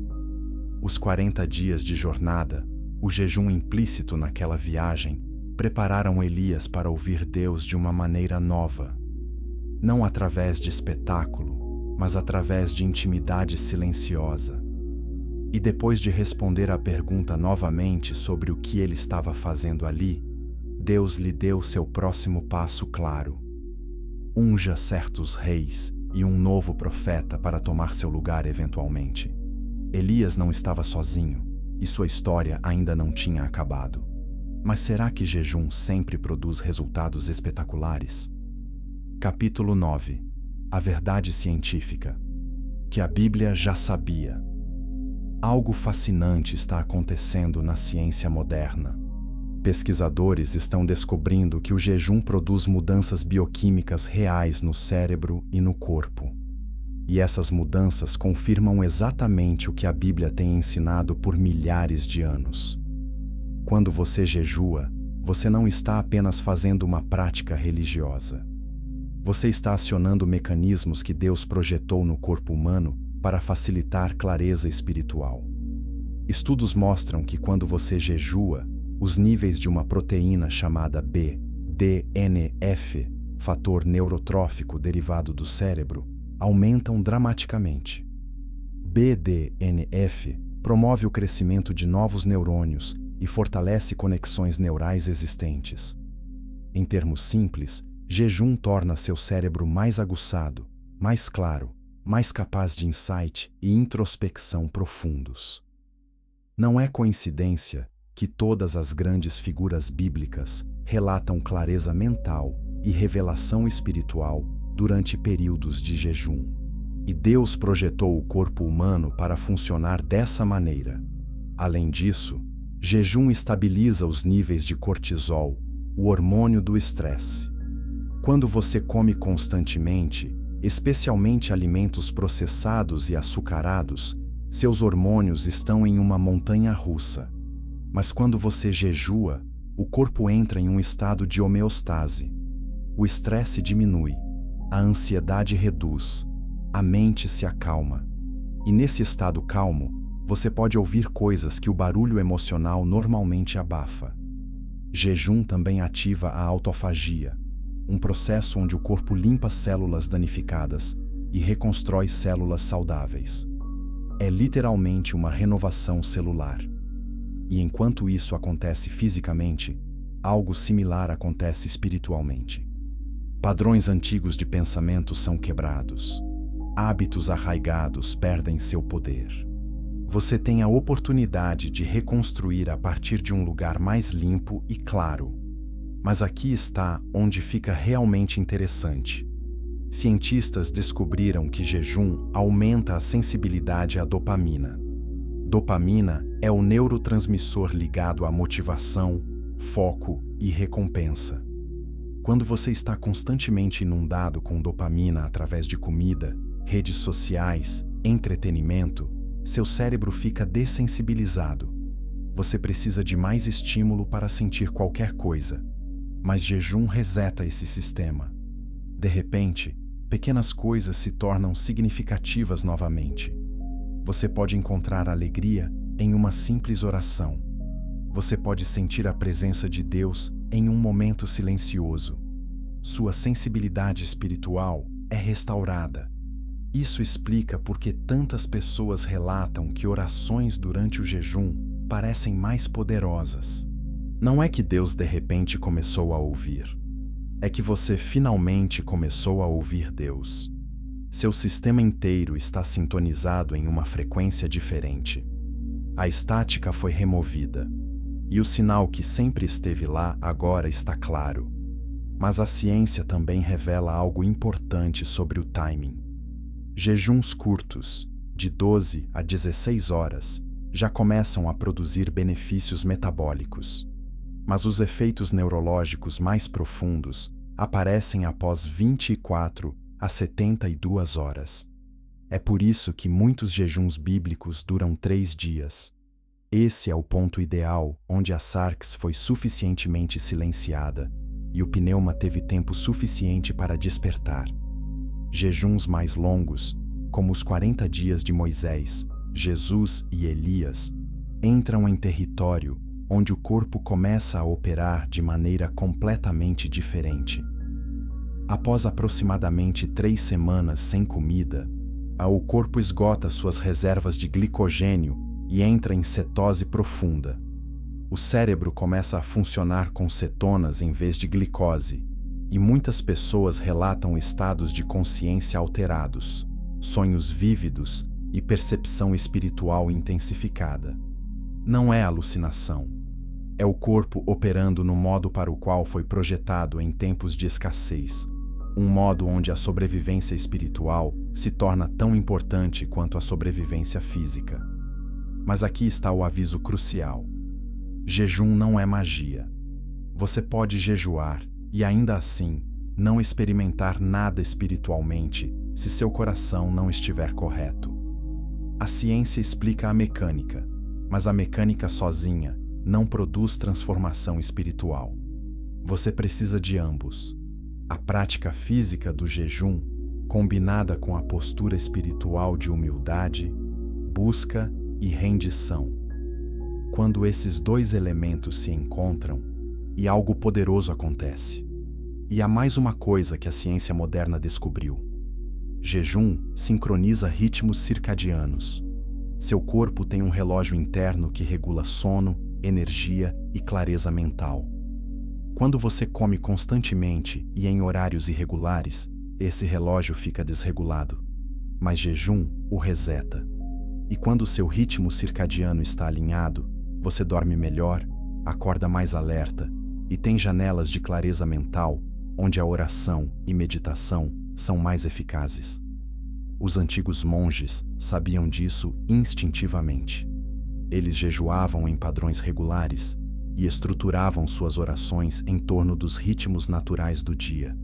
Os 40 dias de jornada, o jejum implícito naquela viagem, prepararam Elias para ouvir Deus de uma maneira nova. Não através de espetáculo, mas através de intimidade silenciosa. E depois de responder à pergunta novamente sobre o que ele estava fazendo ali, Deus lhe deu seu próximo passo claro. Unja certos reis e um novo profeta para tomar seu lugar eventualmente. Elias não estava sozinho, e sua história ainda não tinha acabado. Mas será que jejum sempre produz resultados espetaculares? Capítulo 9. A verdade científica. que a Bíblia já sabia. Algo fascinante está acontecendo na ciência moderna. Pesquisadores estão descobrindo que o jejum produz mudanças bioquímicas reais no cérebro e no corpo. E essas mudanças confirmam exatamente o que a Bíblia tem ensinado por milhares de anos. Quando você jejua, você não está apenas fazendo uma prática religiosa. Você está acionando mecanismos que Deus projetou no corpo humano para facilitar clareza espiritual. Estudos mostram que quando você jejua, os níveis de uma proteína chamada BDNF, fator neurotrófico derivado do cérebro, aumentam dramaticamente. BDNF promove o crescimento de novos neurônios e fortalece conexões neurais existentes. Em termos simples, jejum torna seu cérebro mais aguçado, mais claro, mais capaz de insight e introspecção profundos. Não é coincidência que todas as grandes figuras bíblicas relatam clareza mental e revelação espiritual durante períodos de jejum. E Deus projetou o corpo humano para funcionar dessa maneira. Além disso, jejum estabiliza os níveis de cortisol, o hormônio do estresse. Quando você come constantemente, especialmente alimentos processados e açucarados, seus hormônios estão em uma montanha-russa. Mas quando você jejua, o corpo entra em um estado de homeostase. O estresse diminui, a ansiedade reduz, a mente se acalma. E nesse estado calmo, você pode ouvir coisas que o barulho emocional normalmente abafa. Jejum também ativa a autofagia, um processo onde o corpo limpa células danificadas e reconstrói células saudáveis. É literalmente uma renovação celular. E enquanto isso acontece fisicamente, algo similar acontece espiritualmente. Padrões antigos de pensamento são quebrados. Hábitos arraigados perdem seu poder. Você tem a oportunidade de reconstruir a partir de um lugar mais limpo e claro. Mas aqui está onde fica realmente interessante. Cientistas descobriram que jejum aumenta a sensibilidade à dopamina. Dopamina é o neurotransmissor ligado à motivação, foco e recompensa. Quando você está constantemente inundado com dopamina através de comida, redes sociais, entretenimento, seu cérebro fica dessensibilizado. Você precisa de mais estímulo para sentir qualquer coisa. Mas jejum reseta esse sistema. De repente, pequenas coisas se tornam significativas novamente. Você pode encontrar alegria em uma simples oração. Você pode sentir a presença de Deus em um momento silencioso. Sua sensibilidade espiritual é restaurada. Isso explica por que tantas pessoas relatam que orações durante o jejum parecem mais poderosas. Não é que Deus de repente começou a ouvir. É que você finalmente começou a ouvir Deus. Seu sistema inteiro está sintonizado em uma frequência diferente. A estática foi removida, e o sinal que sempre esteve lá agora está claro. Mas a ciência também revela algo importante sobre o timing. Jejuns curtos, de 12 a 16 horas, já começam a produzir benefícios metabólicos. Mas os efeitos neurológicos mais profundos aparecem após 24 a 72 horas. É por isso que muitos jejuns bíblicos duram 3 dias. Esse é o ponto ideal onde a sarx foi suficientemente silenciada e o pneuma teve tempo suficiente para despertar. Jejuns mais longos, como os 40 dias de Moisés, Jesus e Elias, entram em território onde o corpo começa a operar de maneira completamente diferente. Após aproximadamente 3 semanas sem comida, o corpo esgota suas reservas de glicogênio e entra em cetose profunda. O cérebro começa a funcionar com cetonas em vez de glicose, e muitas pessoas relatam estados de consciência alterados, sonhos vívidos e percepção espiritual intensificada. Não é alucinação. É o corpo operando no modo para o qual foi projetado em tempos de escassez. um modo onde a sobrevivência espiritual se torna tão importante quanto a sobrevivência física. Mas aqui está o aviso crucial. Jejum não é magia. Você pode jejuar e ainda assim não experimentar nada espiritualmente se seu coração não estiver correto. A ciência explica a mecânica, mas a mecânica sozinha não produz transformação espiritual. Você precisa de ambos. A prática física do jejum, combinada com a postura espiritual de humildade, busca e rendição. Quando esses dois elementos se encontram, e algo poderoso acontece. E há mais uma coisa que a ciência moderna descobriu. Jejum sincroniza ritmos circadianos. Seu corpo tem um relógio interno que regula sono, energia e clareza mental. Quando você come constantemente e em horários irregulares, esse relógio fica desregulado. Mas jejum o reseta. E quando seu ritmo circadiano está alinhado, você dorme melhor, acorda mais alerta e tem janelas de clareza mental onde a oração e meditação são mais eficazes. Os antigos monges sabiam disso instintivamente. Eles jejuavam em padrões regulares e estruturavam suas orações em torno dos ritmos naturais do dia.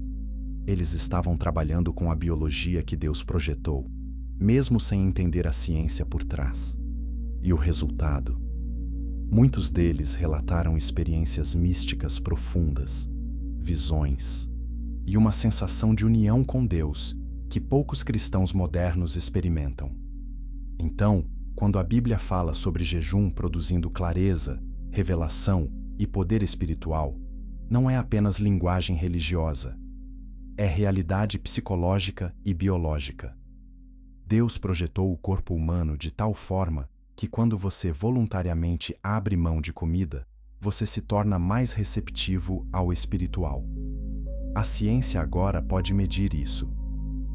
Eles estavam trabalhando com a biologia que Deus projetou, mesmo sem entender a ciência por trás. E o resultado? Muitos deles relataram experiências místicas profundas, visões e uma sensação de união com Deus que poucos cristãos modernos experimentam. Então, quando a Bíblia fala sobre jejum produzindo clareza, revelação e poder espiritual, não é apenas linguagem religiosa. É realidade psicológica e biológica. Deus projetou o corpo humano de tal forma que quando você voluntariamente abre mão de comida, você se torna mais receptivo ao espiritual. A ciência agora pode medir isso,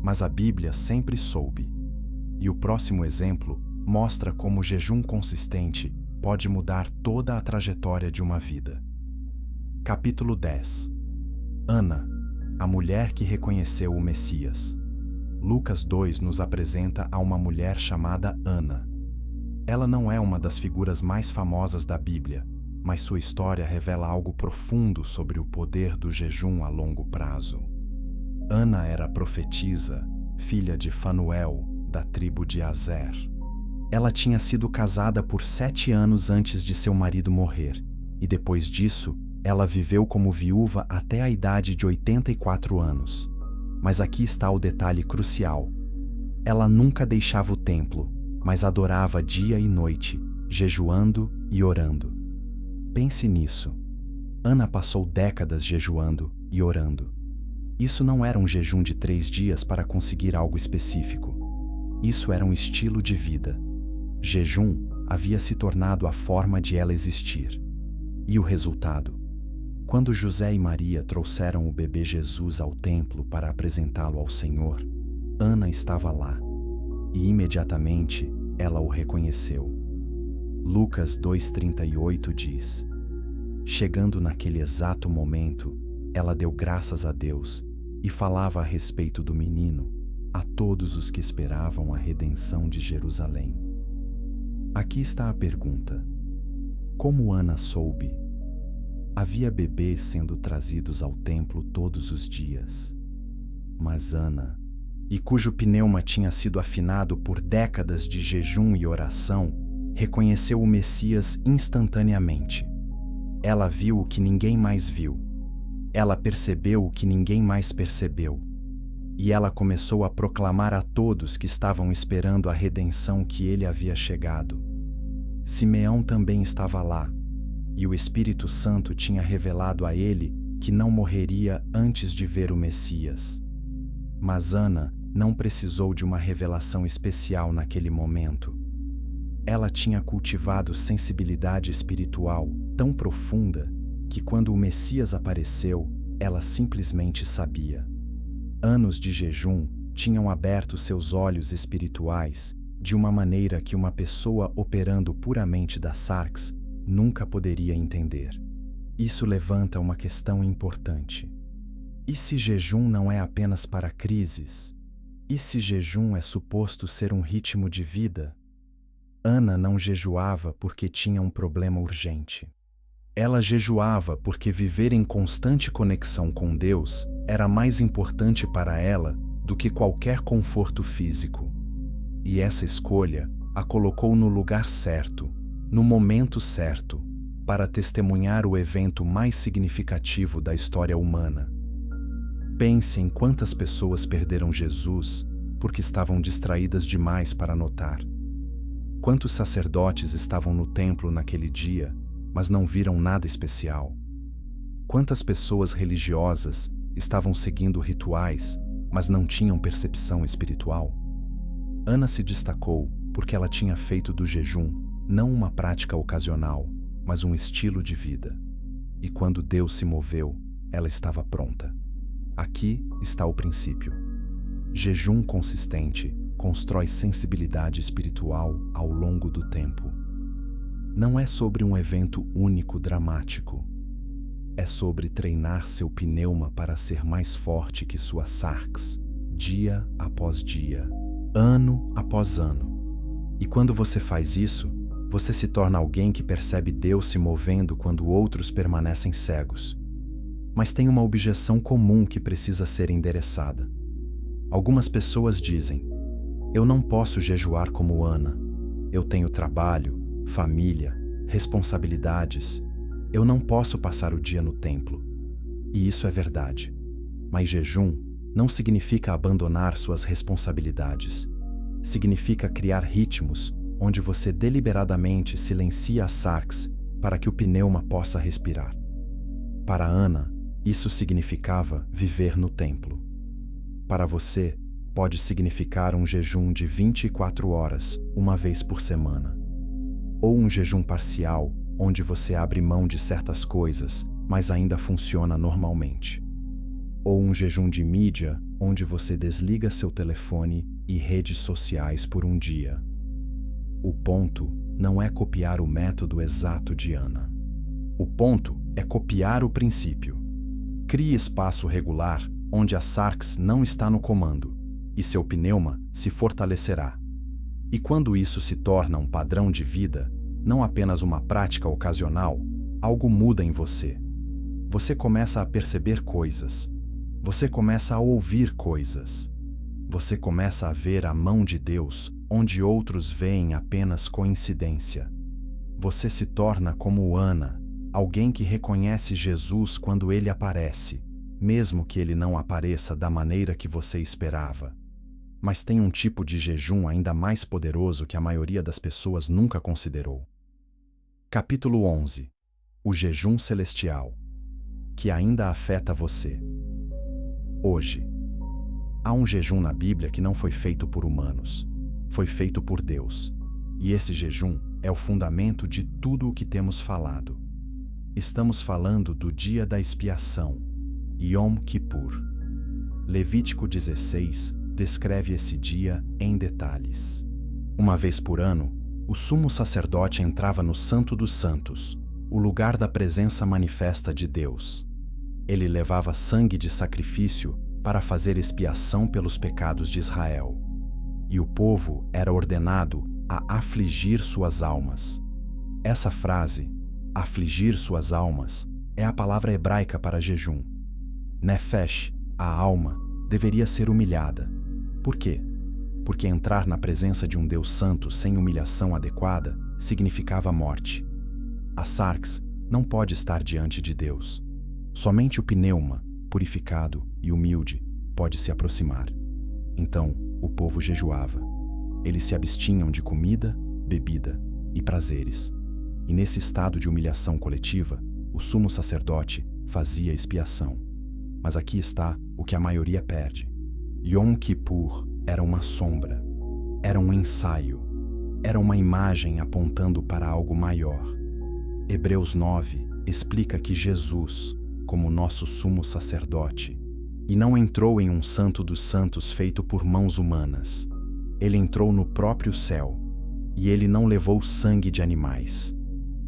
mas a Bíblia sempre soube. E o próximo exemplo mostra como o jejum consistente pode mudar toda a trajetória de uma vida. Capítulo 10. Ana, a mulher que reconheceu o Messias. Lucas 2 nos apresenta a uma mulher chamada Ana. Ela não é uma das figuras mais famosas da Bíblia, mas sua história revela algo profundo sobre o poder do jejum a longo prazo. Ana era profetisa, filha de Fanuel, da tribo de Aser. Ela tinha sido casada por 7 anos antes de seu marido morrer, e depois disso, ela viveu como viúva até a idade de 84 anos. Mas aqui está o detalhe crucial. Ela nunca deixava o templo, mas adorava dia e noite, jejuando e orando. Pense nisso. Ana passou décadas jejuando e orando. Isso não era um jejum de 3 dias para conseguir algo específico. Isso era um estilo de vida. Jejum havia se tornado a forma de ela existir. E o resultado? Quando José e Maria trouxeram o bebê Jesus ao templo para apresentá-lo ao Senhor, Ana estava lá. E imediatamente ela o reconheceu. Lucas 2,38 diz: chegando naquele exato momento, ela deu graças a Deus e falava a respeito do menino a todos os que esperavam a redenção de Jerusalém. Aqui está a pergunta: como Ana soube? Havia bebês sendo trazidos ao templo todos os dias. Mas Ana, e cujo pneuma tinha sido afinado por décadas de jejum e oração, reconheceu o Messias instantaneamente. Ela viu o que ninguém mais viu. Ela percebeu o que ninguém mais percebeu. E ela começou a proclamar a todos que estavam esperando a redenção que ele havia chegado. Simeão também estava lá, e o Espírito Santo tinha revelado a ele que não morreria antes de ver o Messias. Mas Ana não precisou de uma revelação especial naquele momento. Ela tinha cultivado sensibilidade espiritual tão profunda que quando o Messias apareceu, ela simplesmente sabia. Anos de jejum tinham aberto seus olhos espirituais de uma maneira que uma pessoa operando puramente da sarx nunca poderia entender. Isso levanta uma questão importante. E se jejum não é apenas para crises? E se jejum é suposto ser um ritmo de vida? Ana não jejuava porque tinha um problema urgente. Ela jejuava porque viver em constante conexão com Deus era mais importante para ela do que qualquer conforto físico. E essa escolha a colocou no lugar certo, no momento certo, para testemunhar o evento mais significativo da história humana. Pense em quantas pessoas perderam Jesus porque estavam distraídas demais para notar. Quantos sacerdotes estavam no templo naquele dia, mas não viram nada especial? Quantas pessoas religiosas estavam seguindo rituais, mas não tinham percepção espiritual? Ana se destacou porque ela tinha feito do jejum não uma prática ocasional, mas um estilo de vida. E quando Deus se moveu, ela estava pronta. Aqui está o princípio. Jejum consistente constrói sensibilidade espiritual ao longo do tempo. Não é sobre um evento único dramático. É sobre treinar seu pneuma para ser mais forte que sua sarx, dia após dia, ano após ano. E quando você faz isso, você se torna alguém que percebe Deus se movendo quando outros permanecem cegos. Mas tem uma objeção comum que precisa ser endereçada. Algumas pessoas dizem: eu não posso jejuar como Ana. Eu tenho trabalho, família, responsabilidades. Eu não posso passar o dia no templo. E isso é verdade. Mas jejum não significa abandonar suas responsabilidades. Significa criar ritmos onde você deliberadamente silencia a sarx para que o pneuma possa respirar. Para Ana, isso significava viver no templo. Para você, pode significar um jejum de 24 horas, uma vez por semana. Ou um jejum parcial, onde você abre mão de certas coisas, mas ainda funciona normalmente. Ou um jejum de mídia, onde você desliga seu telefone e redes sociais por um dia. O ponto não é copiar o método exato de Ana. O ponto é copiar o princípio. Crie espaço regular onde a sarx não está no comando, e seu pneuma se fortalecerá. E quando isso se torna um padrão de vida, não apenas uma prática ocasional, algo muda em você. Você começa a perceber coisas. Você começa a ouvir coisas. Você começa a ver a mão de Deus onde outros veem apenas coincidência. Você se torna como Ana, alguém que reconhece Jesus quando ele aparece, mesmo que ele não apareça da maneira que você esperava. Mas tem um tipo de jejum ainda mais poderoso que a maioria das pessoas nunca considerou. Capítulo 11. O jejum celestial, que ainda afeta você. Hoje, há um jejum na Bíblia que não foi feito por humanos, foi feito por Deus. E esse jejum é o fundamento de tudo o que temos falado. Estamos falando do dia da expiação, Yom Kippur. Levítico 16 descreve esse dia em detalhes. Uma vez por ano, o sumo sacerdote entrava no Santo dos Santos, o lugar da presença manifesta de Deus. Ele levava sangue de sacrifício para fazer expiação pelos pecados de Israel. E o povo era ordenado a afligir suas almas. Essa frase, afligir suas almas, é a palavra hebraica para jejum. Nefesh, a alma, deveria ser humilhada. Por quê? Porque entrar na presença de um Deus santo sem humilhação adequada significava morte. A sarx não pode estar diante de Deus. Somente o pneuma, purificado e humilde, pode se aproximar. Então, o povo jejuava. Eles se abstinham de comida, bebida e prazeres. E nesse estado de humilhação coletiva, o sumo sacerdote fazia expiação. Mas aqui está o que a maioria perde. Yom Kippur era uma sombra, era um ensaio, era uma imagem apontando para algo maior. Hebreus 9 explica que Jesus, como nosso sumo sacerdote, e não entrou em um santo dos santos feito por mãos humanas. Ele entrou no próprio céu, e ele não levou sangue de animais.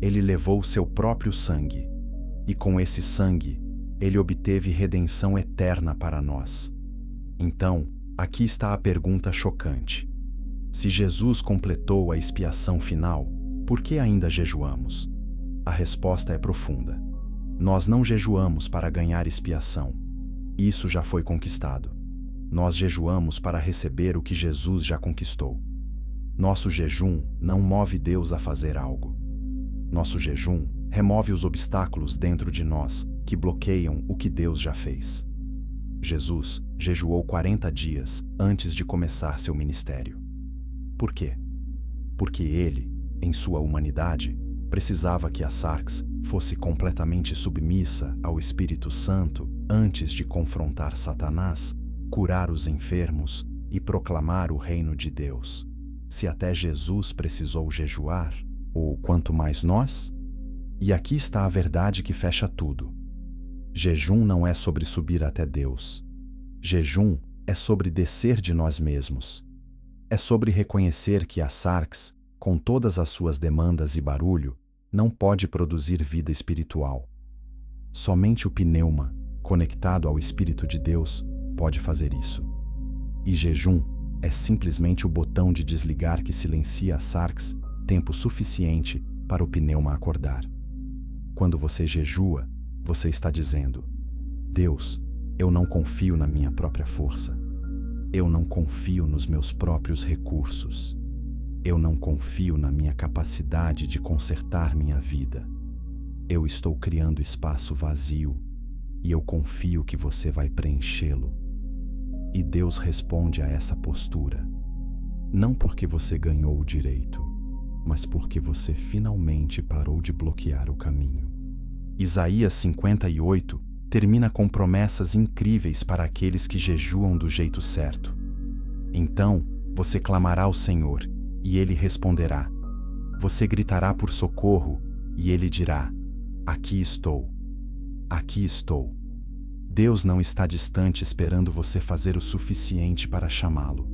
Ele levou seu próprio sangue, e com esse sangue, ele obteve redenção eterna para nós. Então, aqui está a pergunta chocante. Se Jesus completou a expiação final, por que ainda jejuamos? A resposta é profunda. Nós não jejuamos para ganhar expiação. Isso já foi conquistado. Nós jejuamos para receber o que Jesus já conquistou. Nosso jejum não move Deus a fazer algo. Nosso jejum remove os obstáculos dentro de nós que bloqueiam o que Deus já fez. Jesus jejuou 40 dias antes de começar seu ministério. Por quê? Porque ele, em sua humanidade, precisava que a sarx fosse completamente submissa ao Espírito Santo antes de confrontar Satanás, curar os enfermos e proclamar o reino de Deus. Se até Jesus precisou jejuar, ou quanto mais nós? E aqui está a verdade que fecha tudo. Jejum não é sobre subir até Deus. Jejum é sobre descer de nós mesmos. É sobre reconhecer que a sarx, com todas as suas demandas e barulho, não pode produzir vida espiritual. Somente o pneuma, conectado ao Espírito de Deus, pode fazer isso. E jejum é simplesmente o botão de desligar que silencia a sarx tempo suficiente para o pneuma acordar. Quando você jejua, você está dizendo: Deus, eu não confio na minha própria força. Eu não confio nos meus próprios recursos. Eu não confio na minha capacidade de consertar minha vida. Eu estou criando espaço vazio e eu confio que você vai preenchê-lo. E Deus responde a essa postura, não porque você ganhou o direito, mas porque você finalmente parou de bloquear o caminho. Isaías 58 termina com promessas incríveis para aqueles que jejuam do jeito certo. Então, você clamará ao Senhor, e Ele responderá. Você gritará por socorro, e Ele dirá: aqui estou. Aqui estou. Deus não está distante esperando você fazer o suficiente para chamá-lo.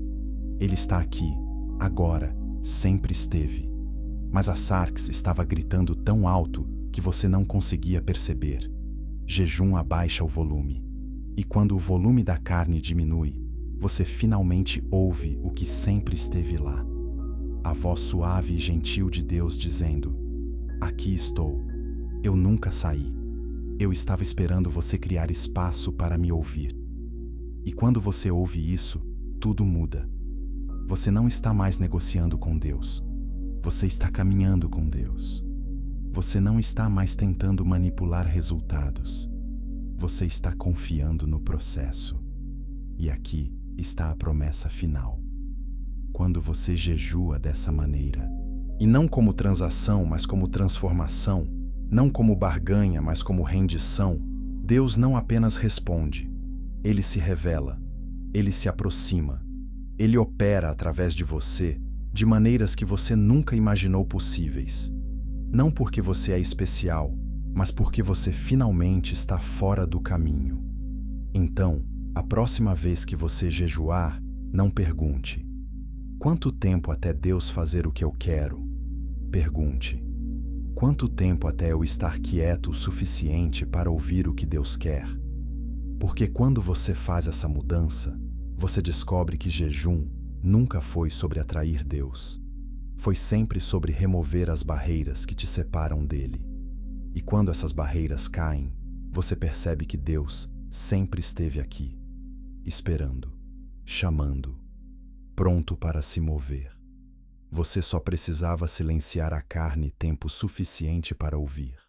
Ele está aqui, agora, sempre esteve. Mas a sarx estava gritando tão alto que você não conseguia perceber. Jejum abaixa o volume. E quando o volume da carne diminui, você finalmente ouve o que sempre esteve lá. A voz suave e gentil de Deus dizendo: aqui estou. Eu nunca saí. Eu estava esperando você criar espaço para me ouvir. E quando você ouve isso, tudo muda. Você não está mais negociando com Deus. Você está caminhando com Deus. Você não está mais tentando manipular resultados. Você está confiando no processo. E aqui está a promessa final. Quando você jejua dessa maneira, e não como transação, mas como transformação, não como barganha, mas como rendição, Deus não apenas responde, Ele se revela, Ele se aproxima, Ele opera através de você de maneiras que você nunca imaginou possíveis. Não porque você é especial, mas porque você finalmente está fora do caminho. Então, a próxima vez que você jejuar, não pergunte: quanto tempo até Deus fazer o que eu quero? Pergunte: quanto tempo até eu estar quieto o suficiente para ouvir o que Deus quer? Porque quando você faz essa mudança, você descobre que jejum nunca foi sobre atrair Deus. Foi sempre sobre remover as barreiras que te separam dele. E quando essas barreiras caem, você percebe que Deus sempre esteve aqui, esperando, chamando, pronto para se mover. Você só precisava silenciar a carne tempo suficiente para ouvir.